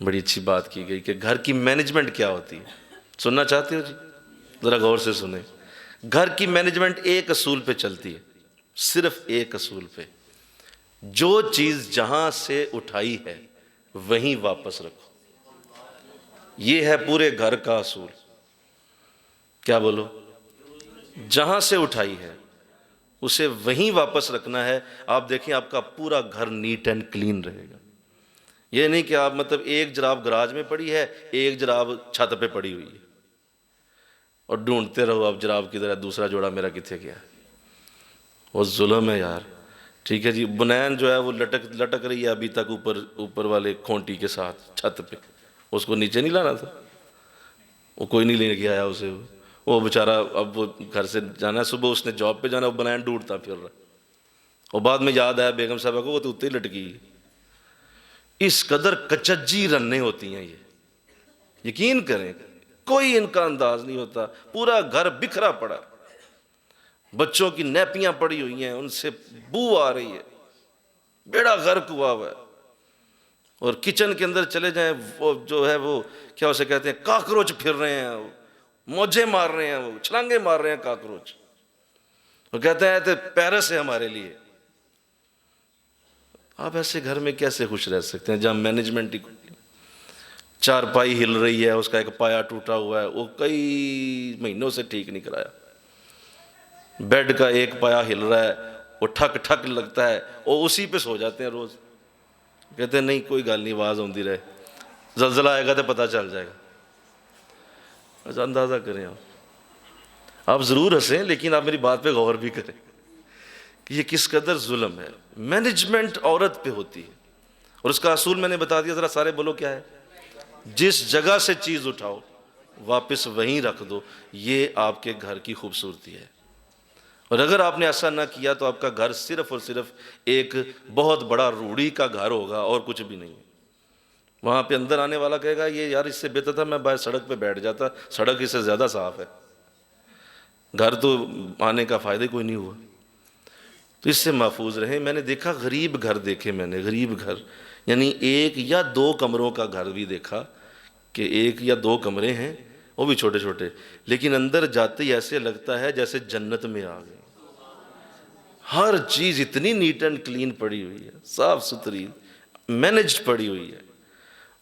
بڑی اچھی بات کی گئی کہ گھر کی مینجمنٹ کیا ہوتی ہے۔ سننا چاہتے ہو جی؟ ذرا غور سے سنیں۔ گھر کی مینجمنٹ ایک اصول پہ چلتی ہے، صرف ایک اصول پہ، جو چیز جہاں سے اٹھائی ہے وہیں واپس رکھو۔ یہ ہے پورے گھر کا اصول۔ کیا بولو؟ جہاں سے اٹھائی ہے اسے وہیں واپس رکھنا ہے۔ آپ دیکھیں آپ کا پورا گھر نیٹ اینڈ کلین رہے گا۔ یہ نہیں کہ آپ مطلب ایک جراب گراج میں پڑی ہے، ایک جراب چھت پہ پڑی ہوئی ہے، اور ڈھونڈتے رہو اب جراب کدھر ہے، دوسرا جوڑا میرا کتنے گیا۔ وہ ظلم ہے یار، ٹھیک ہے جی۔ بنین جو ہے وہ لٹک رہی ہے ابھی تک اوپر والے کھونٹی کے ساتھ چھت پہ، اس کو نیچے نہیں لانا تھا، وہ کوئی نہیں لے کے آیا اسے، وہ بیچارہ اب وہ گھر سے جانا ہے، صبح اس نے جاب پہ جانا ہے، وہ بنین ڈھونڈتا پھر رہا، اور بعد میں یاد آیا بیگم صاحبہ کو وہ تو اتنے ہی لٹکی ہے۔ اس قدر کچجی رنیں ہوتی ہیں یہ، یقین کریں کوئی ان کا انداز نہیں ہوتا، پورا گھر بکھرا پڑا، بچوں کی نیپیاں پڑی ہوئی ہیں، ان سے بو آ رہی ہے، بیڑا غرق ہوا ہوا ہے۔ اور کچن کے اندر چلے جائیں، وہ جو ہے وہ کیا اسے کہتے ہیں، کاکروچ پھر رہے ہیں، موجے مار رہے ہیں، وہ چھلانگے مار رہے ہیں کاکروچ، وہ کہتے ہیں تو پیرس ہے ہمارے لیے۔ آپ ایسے گھر میں کیسے خوش رہ سکتے ہیں جہاں مینجمنٹ ہی، چار پائی ہل رہی ہے، اس کا ایک پایا ٹوٹا ہوا ہے، وہ کئی مہینوں سے ٹھیک نہیں کرایا، بیڈ کا ایک پایا ہل رہا ہے، وہ ٹھک ٹھک لگتا ہے، وہ اسی پہ سو جاتے ہیں روز، کہتے ہیں نہیں کوئی گل نہیں، آواز ہوندی رہے، زلزلہ آئے گا تو پتہ چل جائے گا۔ اچھا اندازہ کریں آپ ضرور ہنسیں لیکن آپ میری بات پہ غور بھی کریں کہ یہ کس قدر ظلم ہے۔ مینجمنٹ عورت پہ ہوتی ہے، اور اس کا اصول میں نے بتا دیا، ذرا سارے بولو کیا ہے؟ جس جگہ سے چیز اٹھاؤ واپس وہیں رکھ دو، یہ آپ کے گھر کی خوبصورتی ہے۔ اور اگر آپ نے ایسا نہ کیا تو آپ کا گھر صرف اور صرف ایک بہت بڑا روڑی کا گھر ہوگا اور کچھ بھی نہیں۔ وہاں پہ اندر آنے والا کہے گا یہ یار اس سے بہتر تھا میں باہر سڑک پہ بیٹھ جاتا، سڑک اس سے زیادہ صاف ہے، گھر تو آنے کا فائدہ کوئی نہیں ہوا۔ تو اس سے محفوظ رہیں۔ میں نے دیکھا غریب گھر دیکھے، میں نے غریب گھر یعنی 1 یا 2 کمروں کا گھر بھی دیکھا کہ 1 یا 2 کمرے ہیں، وہ بھی چھوٹے چھوٹے، لیکن اندر جاتے ہی ایسے لگتا ہے جیسے جنت میں آ گئے۔ ہر چیز اتنی نیٹ اینڈ کلین پڑی ہوئی ہے، صاف ستھری مینجڈ پڑی ہوئی ہے۔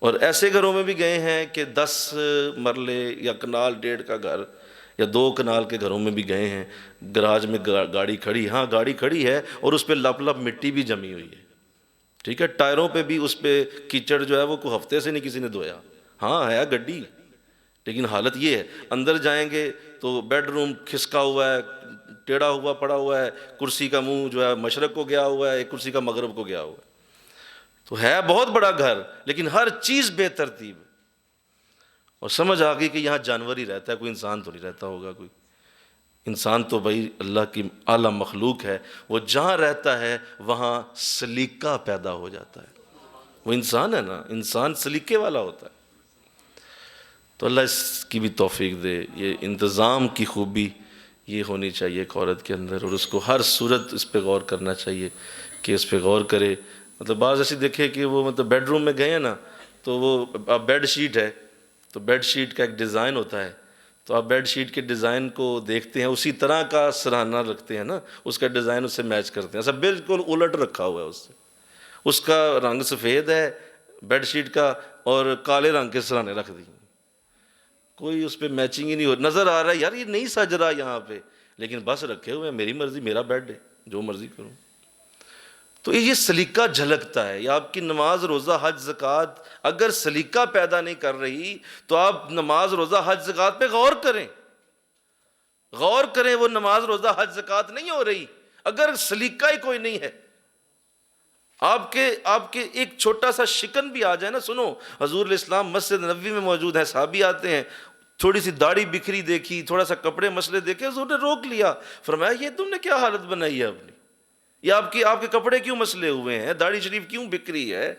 اور ایسے گھروں میں بھی گئے ہیں کہ 10 مرلے یا کنال 1.5 کا گھر یا 2 کنال کے گھروں میں بھی گئے ہیں، گراج میں گاڑی کھڑی، ہاں گاڑی کھڑی ہے اور اس پہ لپ لپ مٹی بھی جمی ہوئی ہے، ٹھیک ہے، ٹائروں پہ بھی اس پہ کیچڑ جو ہے وہ کوئی ہفتے سے نہیں کسی نے دھویا، ہاں ہے گڈی، لیکن حالت یہ ہے۔ اندر جائیں گے تو بیڈ روم کھسکا ہوا ہے، ٹیڑھا ہوا پڑا ہوا ہے، کرسی کا منہ جو ہے مشرق کو گیا ہوا ہے، ایک کرسی کا مغرب کو گیا ہوا ہے، تو ہے بہت بڑا گھر لیکن ہر چیز بے ترتیب، اور سمجھ آ گئی کہ یہاں جانور ہی رہتا ہے، کوئی انسان تو نہیں رہتا ہوگا۔ کوئی انسان تو بھائی اللہ کی اعلیٰ مخلوق ہے، وہ جہاں رہتا ہے وہاں سلیقہ پیدا ہو جاتا ہے، وہ انسان ہے نا، انسان سلیقے والا ہوتا ہے۔ تو اللہ اس کی بھی توفیق دے۔ یہ انتظام کی خوبی یہ ہونی چاہیے ایک عورت کے اندر، اور اس کو ہر صورت اس پہ غور کرنا چاہیے کہ اس پہ غور کرے. مطلب بعض ایسی دیکھے کہ وہ مطلب بیڈ روم میں گئے ہیں نا، تو وہ اب بیڈ شیٹ ہے تو بیڈ شیٹ کا ایک ڈیزائن ہوتا ہے، تو آپ بیڈ شیٹ کے ڈیزائن کو دیکھتے ہیں، اسی طرح کا سراہنا رکھتے ہیں نا، اس کا ڈیزائن اس سے میچ کرتے ہیں. ایسا بالکل الٹ رکھا ہوا ہے اس سے، اس کا رنگ سفید ہے بیڈ شیٹ کا اور کالے رنگ کے سراہنے رکھ دیے، کوئی اس پہ میچنگ ہی نہیں ہو. نظر آ رہا ہے یار یہ نہیں سج رہا یہاں پہ، لیکن بس رکھے ہوئے ہیں، میری مرضی، میرا بیڈ ہے، جو مرضی کروں. تو یہ سلیقہ جھلکتا ہے. یا آپ کی نماز روزہ حج زکوٰۃ اگر سلیقہ پیدا نہیں کر رہی تو آپ نماز روزہ حج زکوٰۃ پہ غور کریں، غور کریں. وہ نماز روزہ حج زکوٰۃ نہیں ہو رہی اگر سلیقہ ہی کوئی نہیں ہے. آپ کے ایک چھوٹا سا شکن بھی آ جائے نا. سنو، حضور علیہ السلام مسجد نبوی میں موجود ہیں، صحابی آتے ہیں، تھوڑی سی داڑھی بکھری دیکھی، تھوڑا سا کپڑے مسئلے دیکھے، حضور نے روک لیا، فرمایا یہ تم نے کیا حالت بنائی ہے اپنی، یہ آپ کے کپڑے کیوں مسئلے ہوئے ہیں، داڑھی شریف کیوں بکھری ہے؟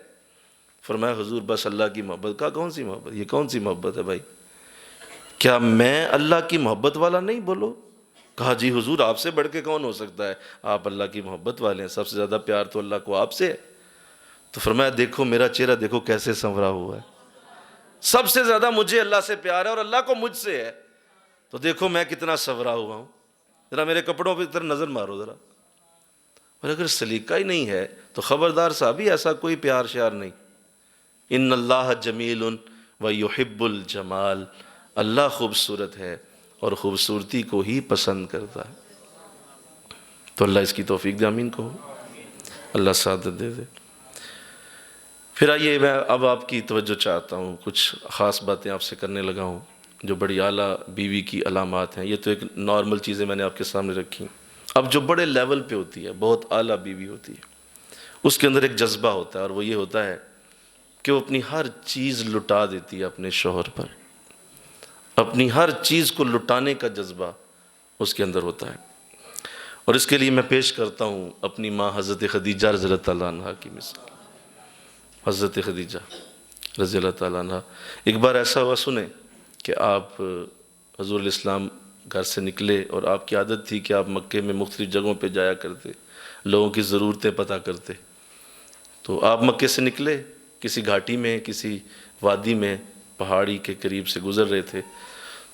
فرمایا حضور بس اللہ کی محبت. کا کون سی محبت؟ یہ کون سی محبت ہے بھائی؟ کیا میں اللہ کی محبت والا نہیں؟ بولو. کہا جی حضور آپ سے بڑھ کے کون ہو سکتا ہے، آپ اللہ کی محبت والے ہیں، سب سے زیادہ پیار تو اللہ کو آپ سے ہے. تو فرمایا دیکھو میرا چہرہ دیکھو کیسے سنورا ہوا ہے، سب سے زیادہ مجھے اللہ سے پیار ہے اور اللہ کو مجھ سے ہے، تو دیکھو میں کتنا سنورا ہوا ہوں، ذرا میرے کپڑوں پہ ذرا نظر مارو ذرا. اور اگر سلیقہ ہی نہیں ہے تو خبردار صاحبی ایسا کوئی پیار شیار نہیں. ان اللہ جمیل و یحب الجمال، اللہ خوبصورت ہے اور خوبصورتی کو ہی پسند کرتا ہے. تو اللہ اس کی توفیق دے، آمین کہو، اللہ سعادت دے دے. پھر آئیے میں اب آپ کی توجہ چاہتا ہوں، کچھ خاص باتیں آپ سے کرنے لگا ہوں جو بڑی اعلیٰ بیوی کی علامات ہیں. یہ تو ایک نارمل چیزیں میں نے آپ کے سامنے رکھی. اب جو بڑے لیول پہ ہوتی ہے، بہت اعلیٰ بیوی ہوتی ہے، اس کے اندر ایک جذبہ ہوتا ہے، اور وہ یہ ہوتا ہے کہ وہ اپنی ہر چیز لٹا دیتی ہے اپنے شوہر پر. اپنی ہر چیز کو لٹانے کا جذبہ اس کے اندر ہوتا ہے. اور اس کے لیے میں پیش کرتا ہوں اپنی ماں حضرت خدیجہ رضی اللہ تعالیٰ عنہ کی مثال. حضرت خدیجہ رضی اللہ تعالیٰ عنہ، ایک بار ایسا ہوا سنیں کہ آپ حضور علیہ السلام گھر سے نکلے، اور آپ کی عادت تھی کہ آپ مکے میں مختلف جگہوں پہ جایا کرتے، لوگوں کی ضرورتیں پتہ کرتے. تو آپ مکے سے نکلے، کسی گھاٹی میں، کسی وادی میں، پہاڑی کے قریب سے گزر رہے تھے،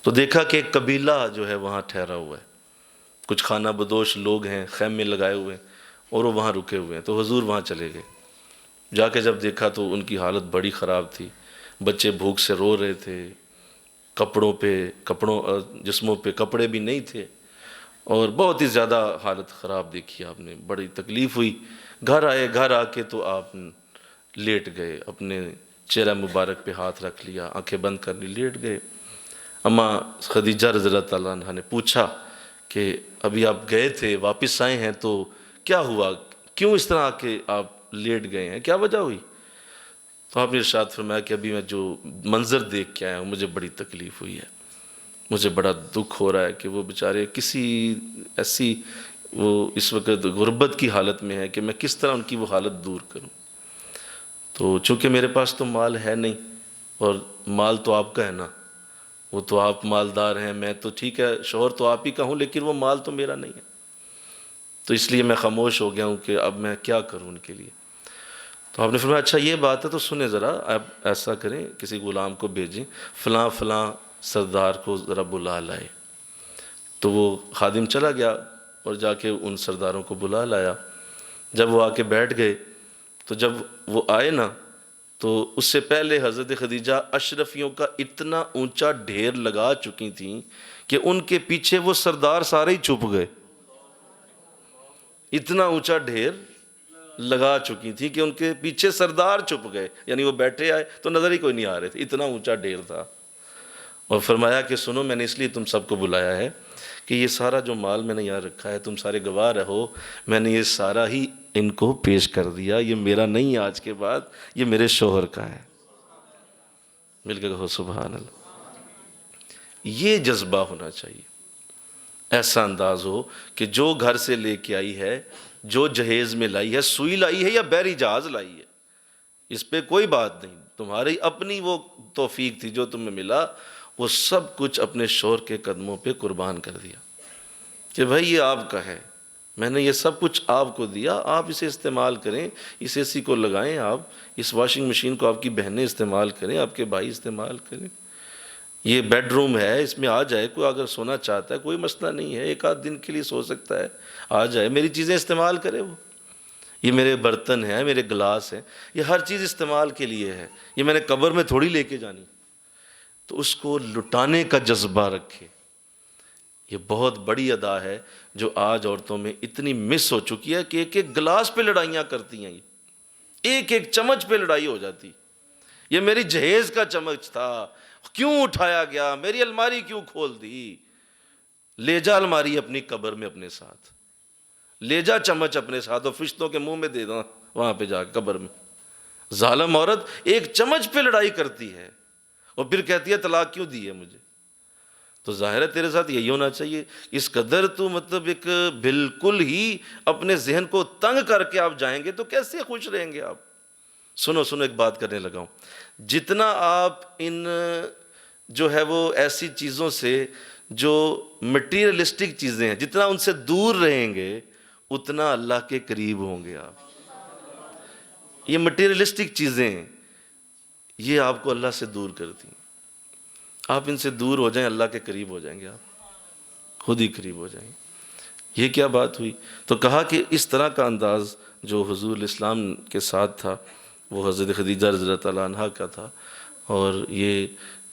تو دیکھا کہ ایک قبیلہ جو ہے وہاں ٹھہرا ہوا ہے، کچھ خانہ بدوش لوگ ہیں، خیمے لگائے ہوئے ہیں، اور وہ وہاں رکے ہوئے ہیں. تو حضور وہاں چلے گئے. جا کے جب دیکھا تو ان کی حالت بڑی خراب تھی، بچے بھوک سے رو رہے تھے، جسموں پہ کپڑے بھی نہیں تھے، اور بہت ہی زیادہ حالت خراب دیکھی آپ نے. بڑی تکلیف ہوئی. گھر آئے، گھر آ کے تو آپ لیٹ گئے، اپنے چہرہ مبارک پہ ہاتھ رکھ لیا، آنکھیں بند کر لی، لیٹ گئے. اماں خدیجہ رضی اللہ تعالیٰ عنہ نے پوچھا کہ ابھی آپ گئے تھے، واپس آئے ہیں، تو کیا ہوا، کیوں اس طرح کہ آپ لیٹ گئے ہیں، کیا وجہ ہوئی؟ تو آپ نے ارشاد فرمایا کہ ابھی میں جو منظر دیکھ کے آیا ہوں مجھے بڑی تکلیف ہوئی ہے، مجھے بڑا دکھ ہو رہا ہے کہ وہ بیچارے کسی ایسی، وہ اس وقت غربت کی حالت میں ہے کہ میں کس طرح ان کی وہ حالت دور کروں. تو چونکہ میرے پاس تو مال ہے نہیں، اور مال تو آپ کا ہے نا، وہ تو آپ مالدار ہیں، میں تو ٹھیک ہے شوہر تو آپ ہی کا ہوں، لیکن وہ مال تو میرا نہیں ہے، تو اس لیے میں خاموش ہو گیا ہوں کہ اب میں کیا کروں ان کے لیے. تو آپ نے فرمایا اچھا یہ بات ہے تو سنیں ذرا، آپ ایسا کریں کسی غلام کو بھیجیں، فلاں فلاں سردار کو ذرا بلا لائے. تو وہ خادم چلا گیا اور جا کے ان سرداروں کو بلا لایا. جب وہ آ کے بیٹھ گئے تو جب وہ آئے نا، تو اس سے پہلے حضرت خدیجہ اشرفیوں کا اتنا اونچا ڈھیر لگا چکی تھیں کہ ان کے پیچھے وہ سردار سارے ہی چھپ گئے. اتنا اونچا ڈھیر لگا چکی تھی کہ ان کے پیچھے سردار چھپ گئے، یعنی وہ بیٹھے آئے تو نظر ہی کوئی نہیں آ رہے تھے، اتنا اونچا ڈھیر تھا. اور فرمایا کہ سنو، میں نے اس لیے تم سب کو بلایا ہے کہ یہ سارا جو مال میں نے یہاں رکھا ہے، تم سارے گواہ رہو، میں نے یہ سارا ہی ان کو پیش کر دیا، یہ میرا نہیں ہے آج کے بعد، یہ میرے شوہر کا ہے. مل کے کہو سبحان اللہ. یہ جذبہ ہونا چاہیے، ایسا انداز ہو کہ جو گھر سے لے کے آئی ہے، جو جہیز میں لائی ہے، سوئی لائی ہے یا بحری جہاز لائی ہے، اس پہ کوئی بات نہیں، تمہاری اپنی وہ توفیق تھی جو تمہیں ملا، وہ سب کچھ اپنے شوہر کے قدموں پہ قربان کر دیا. کہ بھائی یہ آپ کا ہے، میں نے یہ سب کچھ آپ کو دیا، آپ اسے استعمال کریں، اس اے سی کو لگائیں، آپ اس واشنگ مشین کو آپ کی بہنیں استعمال کریں، آپ کے بھائی استعمال کریں، یہ بیڈ روم ہے، اس میں آ جائے، کوئی اگر سونا چاہتا ہے کوئی مسئلہ نہیں ہے، ایک آدھ دن کے لیے سو سکتا ہے، آ جائے، میری چیزیں استعمال کرے وہ، یہ میرے برتن ہیں، میرے گلاس ہیں، یہ ہر چیز استعمال کے لیے ہے، یہ میں نے قبر میں تھوڑی لے کے جانی۔ تو اس کو لٹانے کا جذبہ رکھے۔ یہ بہت بڑی ادا ہے جو آج عورتوں میں اتنی مس ہو چکی ہے کہ ایک ایک گلاس پہ لڑائیاں کرتی ہیں، یہ ایک ایک چمچ پہ لڑائی ہو جاتی، یہ میری جہیز کا چمچ تھا، کیوں اٹھایا گیا، میری الماری کیوں کھول دی، لے جا الماری اپنی قبر میں اپنے ساتھ، لے جا چمچ اپنے ساتھ اور فرشتوں کے منہ میں دے دو وہاں پہ جا قبر میں۔ ظالم عورت ایک چمچ پہ لڑائی کرتی ہے اور پھر کہتی ہے طلاق کیوں دی ہے مجھے۔ تو ظاہر ہے تیرے ساتھ یہی ہونا چاہیے، اس قدر تو مطلب ایک بالکل ہی اپنے ذہن کو تنگ کر کے آپ جائیں گے تو کیسے خوش رہیں گے آپ۔ سنو ایک بات کرنے لگا ہوں، جتنا آپ ان جو ہے وہ ایسی چیزوں سے جو مٹیریلسٹک چیزیں ہیں جتنا ان سے دور رہیں گے اتنا اللہ کے قریب ہوں گے آپ۔ یہ مٹیریلسٹک چیزیں ہیں، یہ آپ کو اللہ سے دور کرتی ہیں، آپ ان سے دور ہو جائیں اللہ کے قریب ہو جائیں گے، آپ خود ہی قریب ہو جائیں گے۔ یہ کیا بات ہوئی؟ تو کہا کہ اس طرح کا انداز جو حضور اسلام کے ساتھ تھا وہ حضرت خدیجہ رضی اللہ تعالیٰ عنہ کا تھا، اور یہ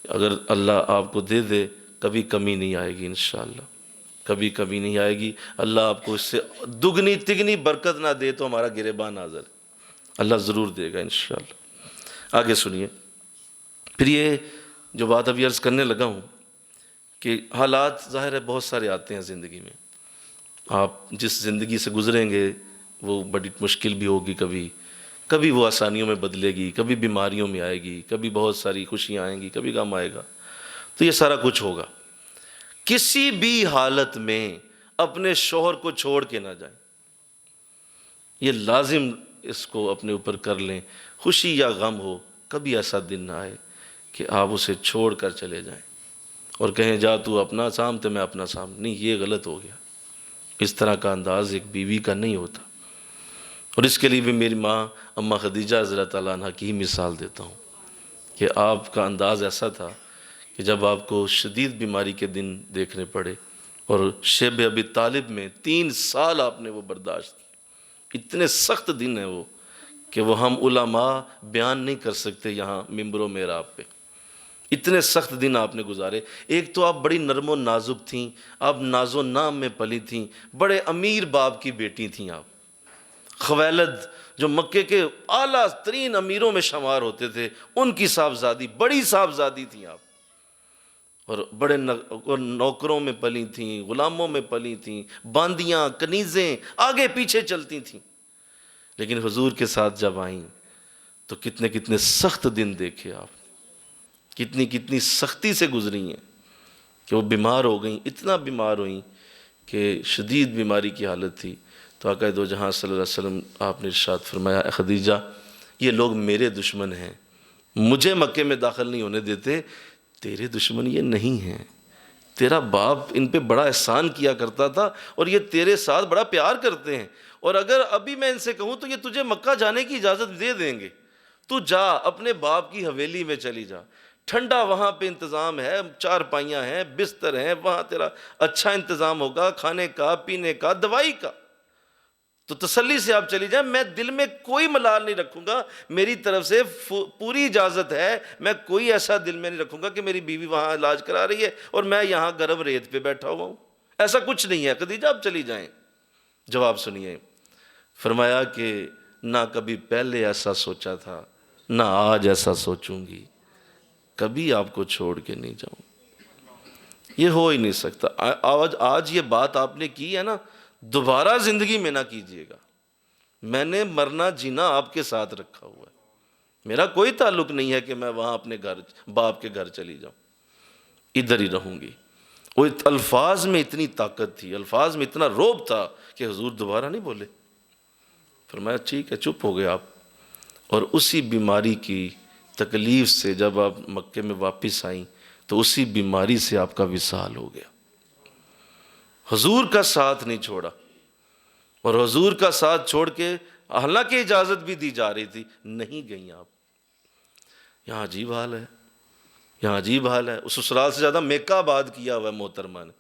اگر اللہ آپ کو دے دے کبھی کمی نہیں آئے گی انشاءاللہ، کبھی کمی نہیں آئے گی۔ اللہ آپ کو اس سے دگنی تگنی برکت نہ دے تو ہمارا گریبان حاضر ہے، اللہ ضرور دے گا انشاءاللہ۔ آگے سنیے، پھر یہ جو بات ابھی عرض کرنے لگا ہوں کہ حالات ظاہر ہے بہت سارے آتے ہیں زندگی میں، آپ جس زندگی سے گزریں گے وہ بڑی مشکل بھی ہوگی، کبھی وہ آسانیوں میں بدلے گی، کبھی بیماریوں میں آئے گی، کبھی بہت ساری خوشیاں آئیں گی، کبھی غم آئے گا، تو یہ سارا کچھ ہوگا۔ کسی بھی حالت میں اپنے شوہر کو چھوڑ کے نہ جائیں، یہ لازم اس کو اپنے اوپر کر لیں، خوشی یا غم ہو کبھی ایسا دن نہ آئے کہ آپ اسے چھوڑ کر چلے جائیں اور کہیں جا تو اپنا سام تو میں اپنا سام، نہیں، یہ غلط ہو گیا، اس طرح کا انداز ایک بیوی کا نہیں ہوتا۔ اور اس کے لیے بھی میری ماں اماں خدیجہ رضی اللہ تعالیٰ عنہ کی ہی مثال دیتا ہوں کہ آپ کا انداز ایسا تھا کہ جب آپ کو شدید بیماری کے دن دیکھنے پڑے اور شیب ابی طالب میں 3 سال آپ نے وہ برداشت کی، اتنے سخت دن ہیں وہ کہ وہ ہم علماء بیان نہیں کر سکتے یہاں منبر و محراب پہ، اتنے سخت دن آپ نے گزارے۔ ایک تو آپ بڑی نرم و نازک تھیں، آپ ناز و نام میں پلی تھیں، بڑے امیر باپ کی بیٹی تھیں آپ، خویلد جو مکے کے اعلیٰ ترین امیروں میں شمار ہوتے تھے ان کی صاحبزادی، بڑی صاحبزادی تھیں آپ، اور بڑے نوکروں میں پلی تھیں، غلاموں میں پلی تھیں، باندیاں کنیزیں آگے پیچھے چلتی تھیں، لیکن حضور کے ساتھ جب آئیں تو کتنے کتنے سخت دن دیکھے آپ، کتنی سختی سے گزری ہیں کہ وہ بیمار ہو گئیں، اتنا بیمار ہوئیں کہ شدید بیماری کی حالت تھی۔ تو آقا دو جہاں صلی اللہ علیہ وسلم آپ نے ارشاد فرمایا، اے خدیجہ یہ لوگ میرے دشمن ہیں، مجھے مکے میں داخل نہیں ہونے دیتے، تیرے دشمن یہ نہیں ہیں، تیرا باپ ان پہ بڑا احسان کیا کرتا تھا اور یہ تیرے ساتھ بڑا پیار کرتے ہیں، اور اگر ابھی میں ان سے کہوں تو یہ تجھے مکہ جانے کی اجازت دے دیں گے، تو جا اپنے باپ کی حویلی میں چلی جا، ٹھنڈا وہاں پہ انتظام ہے، 4 پائیاں ہیں، بستر ہیں، وہاں تیرا اچھا انتظام ہوگا، کھانے کا، پینے کا، دوائی کا، تو تسلی سے آپ چلی جائیں، میں دل میں کوئی ملال نہیں رکھوں گا، میری طرف سے پوری اجازت ہے، میں کوئی ایسا دل میں نہیں رکھوں گا کہ میری بیوی وہاں علاج کرا رہی ہے اور میں یہاں گرم ریت پہ بیٹھا ہوا ہوں، ایسا کچھ نہیں ہے خدیجہ، آپ چلی جائیں۔ جواب سنیے، فرمایا کہ نہ کبھی پہلے ایسا سوچا تھا نہ آج ایسا سوچوں گی، کبھی آپ کو چھوڑ کے نہیں جاؤں، یہ ہو ہی نہیں سکتا۔ آج یہ بات آپ نے کی ہے نا، دوبارہ زندگی میں نہ کیجیے گا، میں نے مرنا جینا آپ کے ساتھ رکھا ہوا ہے، میرا کوئی تعلق نہیں ہے کہ میں وہاں اپنے گھر باپ کے گھر چلی جاؤں، ادھر ہی رہوں گی۔ وہ الفاظ میں اتنی طاقت تھی، الفاظ میں اتنا رعب تھا کہ حضور دوبارہ نہیں بولے، فرمایا ٹھیک ہے، چپ ہو گئے آپ، اور اسی بیماری کی تکلیف سے جب آپ مکے میں واپس آئیں تو اسی بیماری سے آپ کا وصال ہو گیا۔ حضور کا ساتھ نہیں چھوڑا، اور حضور کا ساتھ چھوڑ کے حالانکہ اجازت بھی دی جا رہی تھی نہیں گئیں آپ۔ یہاں عجیب حال ہے، یہاں عجیب حال ہے۔ اس سسرال سے زیادہ میکہ آباد کیا ہوا ہے محترمہ نے،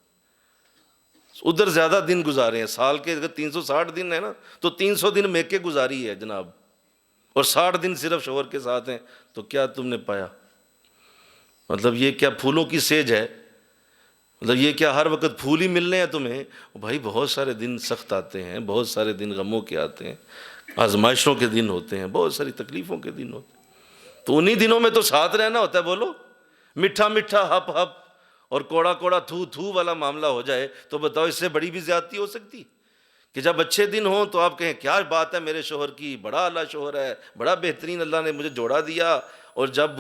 ادھر زیادہ دن گزارے ہیں، سال کے اگر 360 دن ہے نا تو 300 دن میکے گزاری ہے جناب، اور 60 دن صرف شوہر کے ساتھ ہیں۔ تو کیا تم نے پایا؟ مطلب یہ کیا پھولوں کی سیج ہے؟ مطلب یہ کیا ہر وقت پھول ہی ملنے ہیں تمہیں؟ بھائی بہت سارے دن سخت آتے ہیں، بہت سارے دن غموں کے آتے ہیں، آزمائشوں کے دن ہوتے ہیں، بہت ساری تکلیفوں کے دن ہوتے ہیں، تو انہی دنوں میں تو ساتھ رہنا ہوتا ہے۔ بولو، میٹھا میٹھا ہپ ہپ اور کوڑا کوڑا تھو تھو والا معاملہ ہو جائے تو بتاؤ اس سے بڑی بھی زیادتی ہو سکتی؟ کہ جب اچھے دن ہوں تو آپ کہیں کیا بات ہے میرے شوہر کی، بڑا اعلیٰ شوہر ہے، بڑا بہترین اللہ نے مجھے جوڑا دیا، اور جب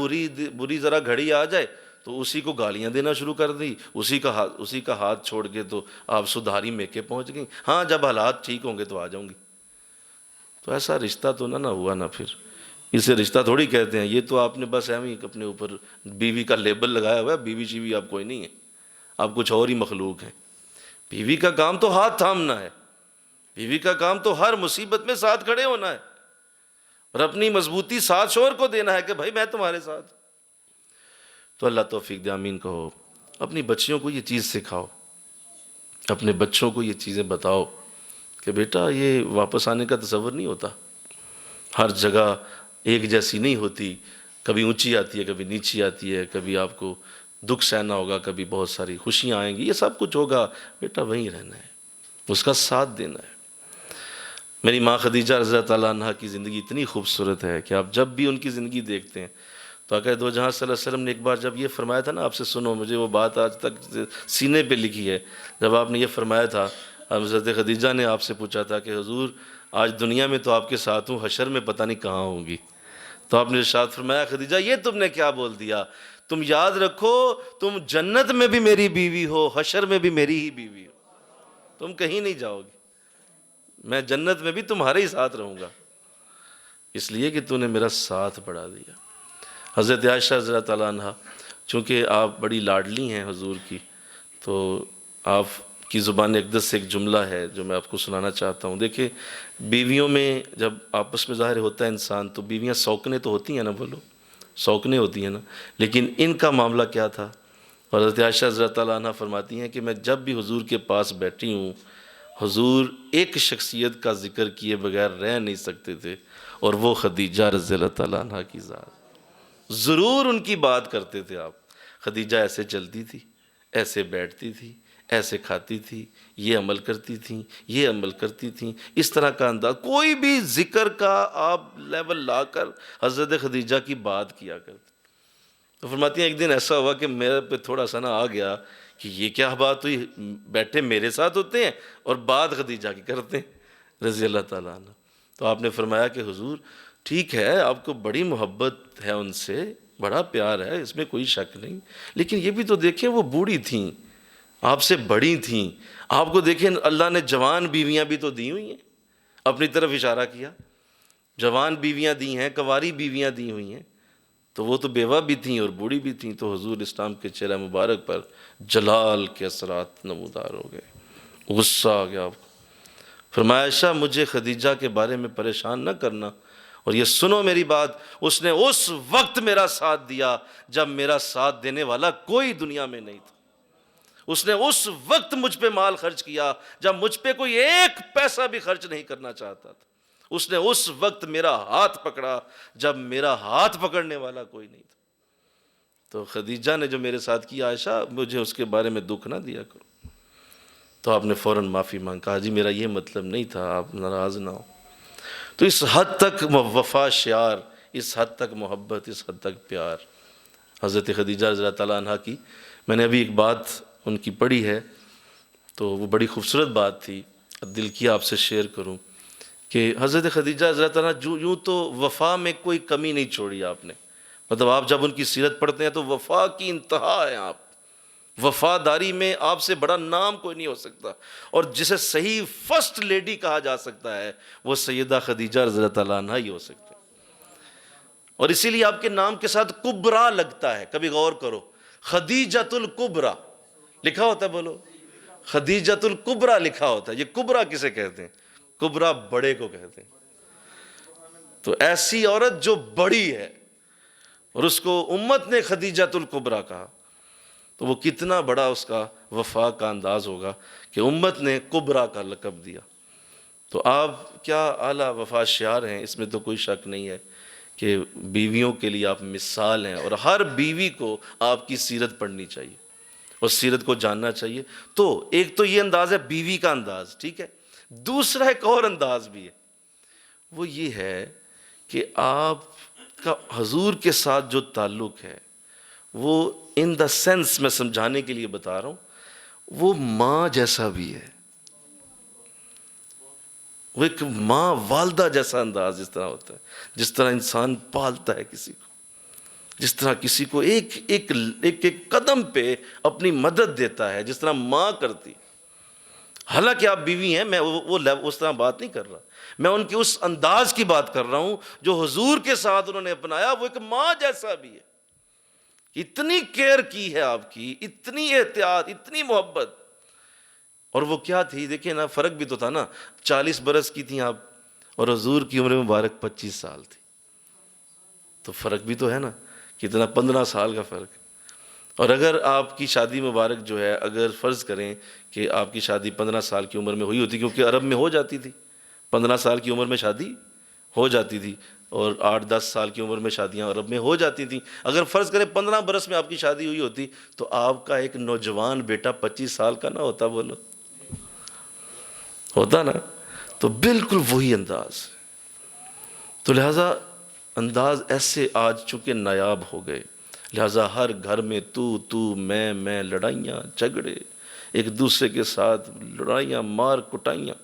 بری ذرا گھڑی آ جائے تو اسی کو گالیاں دینا شروع کر دی، اسی کا ہاتھ چھوڑ کے تو آپ سدھاری میکے پہنچ گئیں، ہاں جب حالات ٹھیک ہوں گے تو آ جاؤں گی۔ تو ایسا رشتہ تو نہ ہوا نا، پھر اسے رشتہ تھوڑی کہتے ہیں۔ یہ تو آپ نے بس ایویں اپنے اوپر بیوی کا لیبل لگایا ہوا ہے، بیوی شیوی آپ کوئی نہیں ہے، آپ کچھ اور ہی مخلوق ہیں۔ بیوی کا کام تو ہاتھ تھامنا ہے، بیوی کا کام تو ہر مصیبت میں ساتھ کھڑے ہونا ہے، اور اپنی مضبوطی ساتھ شوہر کو دینا ہے کہ بھائی میں تمہارے ساتھ۔ تو اللہ توفیق دے، آمین کہو۔ اپنی بچیوں کو یہ چیز سکھاؤ، اپنے بچوں کو یہ چیزیں بتاؤ کہ بیٹا یہ واپس آنے کا تصور نہیں ہوتا، ہر جگہ ایک جیسی نہیں ہوتی، کبھی اونچی آتی ہے، کبھی نیچی آتی ہے، کبھی آپ کو دکھ سہنا ہوگا، کبھی بہت ساری خوشیاں آئیں گی، یہ سب کچھ ہوگا، بیٹا وہیں رہنا ہے، اس کا ساتھ دینا ہے۔ میری ماں خدیجہ رضی اللہ تعالیٰ عنہ کی زندگی اتنی خوبصورت ہے کہ آپ جب بھی ان کی زندگی دیکھتے ہیں تو آقا دو جہاں صلی اللہ علیہ وسلم نے ایک بار جب یہ فرمایا تھا نا، آپ سے سنو، مجھے وہ بات آج تک سینے پہ لکھی ہے، جب آپ نے یہ فرمایا تھا، حضرت خدیجہ نے آپ سے پوچھا تھا کہ حضور آج دنیا میں تو آپ کے ساتھ ہوں، حشر میں پتہ نہیں کہاں ہوں گی، تو آپ نے ارشاد فرمایا خدیجہ یہ تم نے کیا بول دیا؟ تم یاد رکھو تم جنت میں بھی میری بیوی ہو، حشر میں بھی میری ہی بیوی ہو، تم کہیں نہیں جاؤ گی، میں جنت میں بھی تمہارے ہی ساتھ رہوں گا، اس لیے کہ تو نے میرا ساتھ بڑھا دیا۔ حضرت عائشہ رضی اللہ تعالیٰ عنہ، چونکہ آپ بڑی لاڈلی ہیں حضور کی، تو آپ کی زبان اقدس سے ایک جملہ ہے جو میں آپ کو سنانا چاہتا ہوں۔ دیکھیں بیویوں میں جب آپس میں ظاہر ہوتا ہے انسان تو بیویاں سوکنے تو ہوتی ہیں نا، بولو سوکنے ہوتی ہیں نا، لیکن ان کا معاملہ کیا تھا؟ اور حضرت عائشہ رضی اللہ تعالیٰ عنہ فرماتی ہیں کہ میں جب بھی حضور کے پاس بیٹھی ہوں، حضور ایک شخصیت کا ذکر کیے بغیر رہ نہیں سکتے تھے، اور وہ خدیجہ رضی اللہ تعالیٰ عنہ کی ذات، ضرور ان کی بات کرتے تھے آپ۔ خدیجہ ایسے چلتی تھی، ایسے بیٹھتی تھی، ایسے کھاتی تھی، یہ عمل کرتی تھیں، یہ عمل کرتی تھیں، اس طرح کا انداز، کوئی بھی ذکر کا آپ لیول لا کر حضرت خدیجہ کی بات کیا کرتے۔ تو فرماتی ہیں ایک دن ایسا ہوا کہ میرے پہ تھوڑا سا نہ آ گیا کہ یہ کیا بات ہوئی، بیٹھے میرے ساتھ ہوتے ہیں اور بات خدیجہ کی کرتے ہیں رضی اللہ تعالیٰ عنہ۔ تو آپ نے فرمایا کہ حضور ٹھیک ہے آپ کو بڑی محبت ہے ان سے، بڑا پیار ہے، اس میں کوئی شک نہیں، لیکن یہ بھی تو دیکھیں وہ بوڑھی تھیں، آپ سے بڑی تھیں، آپ کو دیکھیں اللہ نے جوان بیویاں بھی تو دی ہوئی ہیں، اپنی طرف اشارہ کیا، جوان بیویاں دی ہیں، کنواری بیویاں دی ہوئی ہیں، تو وہ تو بیوہ بھی تھیں اور بوڑھی بھی تھیں۔ تو حضور اسلام کے چہرہ مبارک پر جلال کے اثرات نمودار ہو گئے، غصہ آ گیا آپ کو۔ فرمایا عائشہ مجھے خدیجہ کے بارے میں پریشان نہ کرنا، اور یہ سنو میری بات، اس نے اس وقت میرا ساتھ دیا جب میرا ساتھ دینے والا کوئی دنیا میں نہیں تھا، اس نے اس وقت مجھ پہ مال خرچ کیا جب مجھ پہ کوئی ایک پیسہ بھی خرچ نہیں کرنا چاہتا تھا، اس نے اس وقت میرا ہاتھ پکڑا جب میرا ہاتھ پکڑنے والا کوئی نہیں تھا۔ تو خدیجہ نے جو میرے ساتھ کیا عائشہ مجھے اس کے بارے میں دکھ نہ دیا کرو۔ تو آپ نے فوراً معافی مانگ، کہا جی میرا یہ مطلب نہیں تھا، آپ ناراض نہ ہو۔ تو اس حد تک وفا شیار، اس حد تک محبت، اس حد تک پیار حضرت خدیجہ رضی اللہ تعالیٰ عنہ کی۔ میں نے ابھی ایک بات ان کی پڑھی ہے تو وہ بڑی خوبصورت بات تھی، دل کیا آپ سے شیئر کروں کہ حضرت خدیجہ رضی اللہ تعالیٰ عنہ یوں تو وفا میں کوئی کمی نہیں چھوڑی آپ نے، مطلب آپ جب ان کی سیرت پڑھتے ہیں تو وفا کی انتہا ہے، آپ وفاداری میں آپ سے بڑا نام کوئی نہیں ہو سکتا، اور جسے صحیح فرسٹ لیڈی کہا جا سکتا ہے وہ سیدہ خدیجہ رضی اللہ تعالیٰ عنہ ہی ہو سکتے ہیں، اور اسی لیے آپ کے نام کے ساتھ کبرا لگتا ہے، کبھی غور کرو، خدیجۃ الکبریٰ لکھا ہوتا ہے، بولو خدیجۃ الکبریٰ لکھا ہوتا ہے. یہ کبریٰ کسے کہتے ہیں؟ کبریٰ بڑے کو کہتے ہیں. تو ایسی عورت جو بڑی ہے اور اس کو امت نے خدیجۃ الکبریٰ کہا تو وہ کتنا بڑا اس کا وفا کا انداز ہوگا کہ امت نے کبریٰ کا لقب دیا. تو آپ کیا اعلیٰ وفا شعار ہیں، اس میں تو کوئی شک نہیں ہے کہ بیویوں کے لیے آپ مثال ہیں، اور ہر بیوی کو آپ کی سیرت پڑھنی چاہیے اور سیرت کو جاننا چاہیے. تو ایک تو یہ انداز ہے بیوی کا انداز، ٹھیک ہے. دوسرا ایک اور انداز بھی ہے، وہ یہ ہے کہ آپ کا حضور کے ساتھ جو تعلق ہے وہ ان دا سینس میں سمجھانے کے لیے بتا رہا ہوں، وہ ماں جیسا بھی ہے. وہ ایک ماں والدہ جیسا انداز جس طرح ہوتا ہے، جس طرح انسان پالتا ہے کسی کو، جس طرح کسی کو ایک ایک ایک ایک قدم پہ اپنی مدد دیتا ہے، جس طرح ماں کرتی. حالانکہ آپ بیوی ہیں، میں وہ اس طرح بات نہیں کر رہا، میں ان کے اس انداز کی بات کر رہا ہوں جو حضور کے ساتھ انہوں نے اپنایا. وہ ایک ماں جیسا بھی ہے، اتنی کیئر کی ہے آپ کی، اتنی احتیاط، اتنی محبت. اور وہ کیا تھی دیکھیں نا، فرق بھی تو تھا نا. 40 برس کی تھیں آپ اور حضور کی عمر مبارک 25 سال تھی، تو فرق بھی تو ہے نا کتنا، 15 سال کا فرق. اور اگر آپ کی شادی مبارک جو ہے، اگر فرض کریں کہ آپ کی شادی 15 سال کی عمر میں ہوئی ہوتی، کیونکہ عرب میں ہو جاتی تھی 15 سال کی عمر میں شادی ہو جاتی تھی، اور 8-10 سال کی عمر میں شادیاں عرب میں ہو جاتی تھیں. اگر فرض کریں 15 برس میں آپ کی شادی ہوئی ہوتی تو آپ کا ایک نوجوان بیٹا 25 سال کا نہ ہوتا، بولو ہوتا نا. تو بالکل وہی انداز. تو لہٰذا انداز ایسے آج چونکہ نایاب ہو گئے، لہٰذا ہر گھر میں تو میں لڑائیاں جھگڑے، ایک دوسرے کے ساتھ لڑائیاں مار کٹائیاں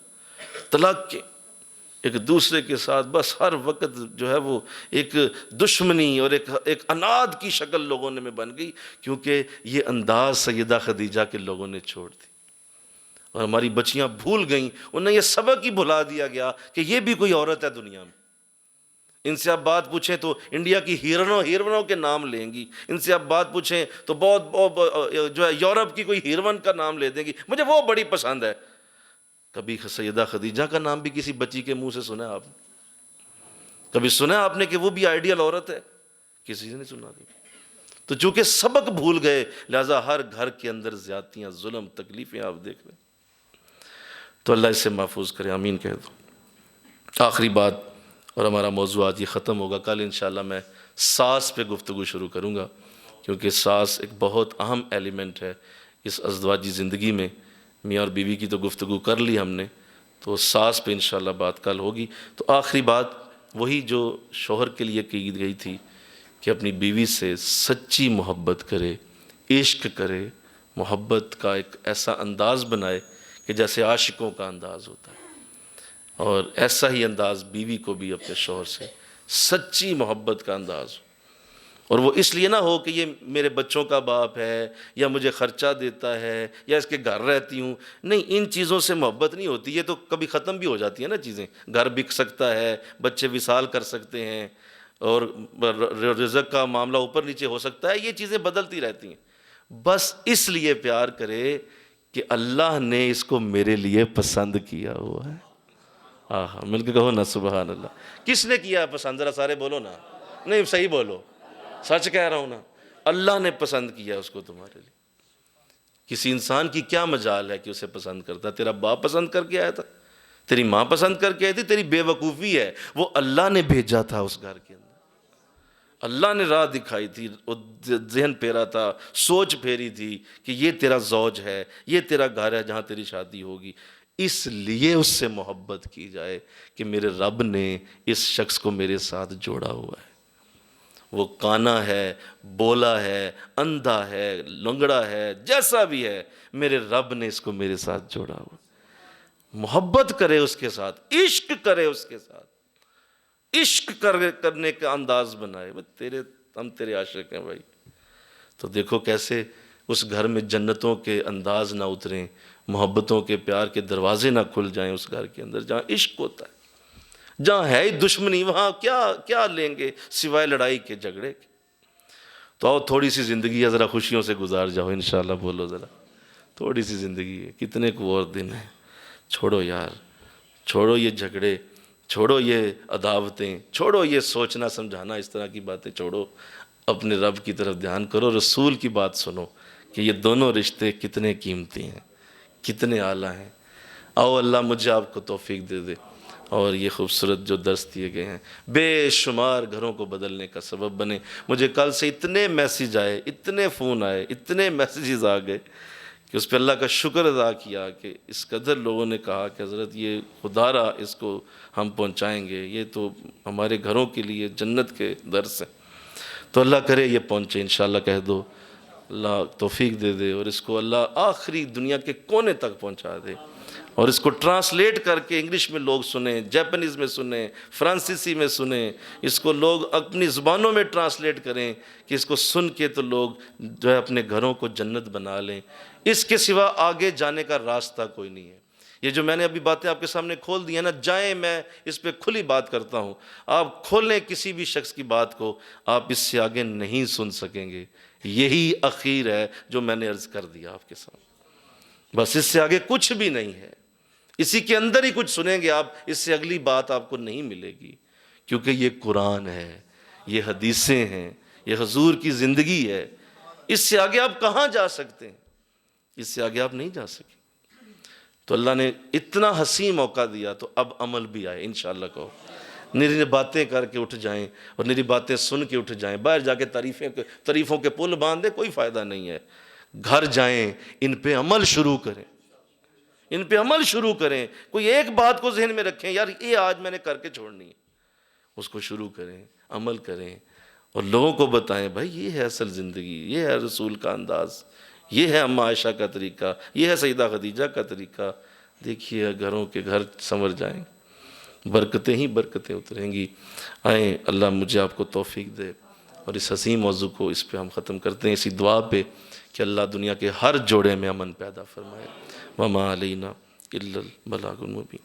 طلاقیں، ایک دوسرے کے ساتھ بس ہر وقت جو ہے وہ ایک دشمنی اور ایک اناد کی شکل لوگوں میں بن گئی، کیونکہ یہ انداز سیدہ خدیجہ کے لوگوں نے چھوڑ دی. اور ہماری بچیاں بھول گئیں، انہیں یہ سبق ہی بھلا دیا گیا کہ یہ بھی کوئی عورت ہے دنیا میں. ان سے آپ بات پوچھیں تو انڈیا کی ہیرونوں کے نام لیں گی، ان سے آپ بات پوچھیں تو بہت جو ہے یورپ کی کوئی ہیرون کا نام لے دیں گی، مجھے وہ بڑی پسند ہے. کبھی سیدہ خدیجہ کا نام بھی کسی بچی کے منہ سے سنا ہے آپ نے؟ کبھی سنا ہے آپ نے کہ وہ بھی آئیڈیل عورت ہے؟ کسی نے نہیں سنا. تو چونکہ سبق بھول گئے، لہذا ہر گھر کے اندر زیادتیاں، ظلم، تکلیفیں آپ دیکھ رہے ہیں. تو اللہ اس سے محفوظ کرے، آمین کہہ دو. آخری بات، اور ہمارا موضوع آج یہ ختم ہوگا. کل انشاءاللہ میں ساس پہ گفتگو شروع کروں گا، کیونکہ ساس ایک بہت اہم ایلیمنٹ ہے اس ازدواجی زندگی میں. میاں اور بیوی کی تو گفتگو کر لی ہم نے، تو ساس پہ انشاءاللہ بات کل ہوگی. تو آخری بات وہی جو شوہر کے لیے کی گئی تھی کہ اپنی بیوی سے سچی محبت کرے، عشق کرے، محبت کا ایک ایسا انداز بنائے کہ جیسے عاشقوں کا انداز ہوتا ہے، اور ایسا ہی انداز بیوی کو بھی اپنے شوہر سے سچی محبت کا انداز ہو. اور وہ اس لیے نہ ہو کہ یہ میرے بچوں کا باپ ہے، یا مجھے خرچہ دیتا ہے، یا اس کے گھر رہتی ہوں. نہیں، ان چیزوں سے محبت نہیں ہوتی، یہ تو کبھی ختم بھی ہو جاتی ہیں نا چیزیں. گھر بک سکتا ہے، بچے وصال کر سکتے ہیں، اور رزق کا معاملہ اوپر نیچے ہو سکتا ہے، یہ چیزیں بدلتی رہتی ہیں. بس اس لیے پیار کرے کہ اللہ نے اس کو میرے لیے پسند کیا ہوا ہے. آہا، مل کے کہو نا سبحان اللہ. کس نے کیا پسند؟ ذرا سارے بولو نا. نہیں، صحیح بولو، سچ کہہ رہا ہوں نا. اللہ نے پسند کیا اس کو تمہارے لیے. کسی انسان کی کیا مجال ہے کہ اسے پسند کرتا؟ تیرا باپ پسند کر کے آیا تھا، تیری ماں پسند کر کے آئی تھی، تیری بے وقوفی ہے. وہ اللہ نے بھیجا تھا اس گھر کے اندر، اللہ نے راہ دکھائی تھی، ذہن پھیرا تھا، سوچ پھیری تھی کہ یہ تیرا زوج ہے، یہ تیرا گھر ہے جہاں تیری شادی ہوگی. اس لیے اس سے محبت کی جائے کہ میرے رب نے اس شخص کو میرے ساتھ جوڑا ہوا ہے. وہ کانا ہے، بولا ہے، اندھا ہے، لنگڑا ہے، جیسا بھی ہے، میرے رب نے اس کو میرے ساتھ جوڑا ہوا. محبت کرے اس کے ساتھ، عشق کرے اس کے ساتھ، عشق کرنے کا انداز بنائے. ہم تیرے عاشق ہیں بھائی. تو دیکھو کیسے اس گھر میں جنتوں کے انداز نہ اتریں، محبتوں کے پیار کے دروازے نہ کھل جائیں اس گھر کے اندر جہاں عشق ہوتا ہے. جہاں ہے ہی دشمنی، وہاں کیا لیں گے سوائے لڑائی کے، جھگڑے کے. تو آؤ تھوڑی سی زندگی ہے ذرا خوشیوں سے گزار جاؤ انشاءاللہ. بولو ذرا. تھوڑی سی زندگی ہے، کتنے کو اور دن ہیں. چھوڑو یار، چھوڑو یہ جھگڑے، چھوڑو یہ عداوتیں، چھوڑو یہ سوچنا سمجھانا، اس طرح کی باتیں چھوڑو. اپنے رب کی طرف دھیان کرو، رسول کی بات سنو کہ یہ دونوں رشتے کتنے قیمتی ہیں، کتنے اعلیٰ ہیں. آؤ اللہ مجھے آپ کو توفیق دے دے اور یہ خوبصورت جو درس دیے گئے ہیں بے شمار گھروں کو بدلنے کا سبب بنے. مجھے کل سے اتنے میسیج آئے، اتنے فون آئے، اتنے میسیجز آ گئے کہ اس پہ اللہ کا شکر ادا کیا کہ اس قدر لوگوں نے کہا کہ حضرت یہ خدا را اس کو ہم پہنچائیں گے، یہ تو ہمارے گھروں کے لیے جنت کے درس ہیں. تو اللہ کرے یہ پہنچے انشاءاللہ. کہہ دو اللہ توفیق دے دے اور اس کو اللہ آخری دنیا کے کونے تک پہنچا دے، اور اس کو ٹرانسلیٹ کر کے انگلش میں لوگ سنیں، جاپنیز میں سنیں، فرانسیسی میں سنیں، اس کو لوگ اپنی زبانوں میں ٹرانسلیٹ کریں کہ اس کو سن کے تو لوگ جو ہے اپنے گھروں کو جنت بنا لیں. اس کے سوا آگے جانے کا راستہ کوئی نہیں ہے. یہ جو میں نے ابھی باتیں آپ کے سامنے کھول دی ہیں نا، جائیں، میں اس پہ کھلی بات کرتا ہوں، آپ کھولیں کسی بھی شخص کی بات کو، آپ اس سے آگے نہیں سن سکیں گے. یہی اخیر ہے جو میں نے عرض کر دیا آپ کے سامنے، بس اس سے آگے کچھ بھی نہیں ہے. اسی کے اندر ہی کچھ سنیں گے آپ، اس سے اگلی بات آپ کو نہیں ملے گی، کیونکہ یہ قرآن ہے، یہ حدیثیں ہیں، یہ حضور کی زندگی ہے. اس سے آگے آپ کہاں جا سکتے ہیں؟ اس سے آگے آپ نہیں جا سکے. تو اللہ نے اتنا حسین موقع دیا تو اب عمل بھی آئے انشاءاللہ. کو نری باتیں کر کے اٹھ جائیں اور نری باتیں سن کے اٹھ جائیں، باہر جا کے تعریفوں کے پل باندھیں، کوئی فائدہ نہیں ہے. گھر جائیں، ان پہ عمل شروع کریں، ان پہ عمل شروع کریں. کوئی ایک بات کو ذہن میں رکھیں، یار یہ آج میں نے کر کے چھوڑنی ہے، اس کو شروع کریں، عمل کریں اور لوگوں کو بتائیں بھائی یہ ہے اصل زندگی، یہ ہے رسول کا انداز، یہ ہے اماں عائشہ کا طریقہ، یہ ہے سیدہ خدیجہ کا طریقہ. دیکھیے گھروں کے گھر سنور جائیں، برکتیں ہی برکتیں اتریں گی. آئیں اللہ مجھے آپ کو توفیق دے. اور اس حسین موضوع کو اس پہ ہم ختم کرتے ہیں اسی دعا پہ کہ اللہ دنیا کے ہر جوڑے میں امن پیدا فرمائے. وما علینا الا البلاغ المبین.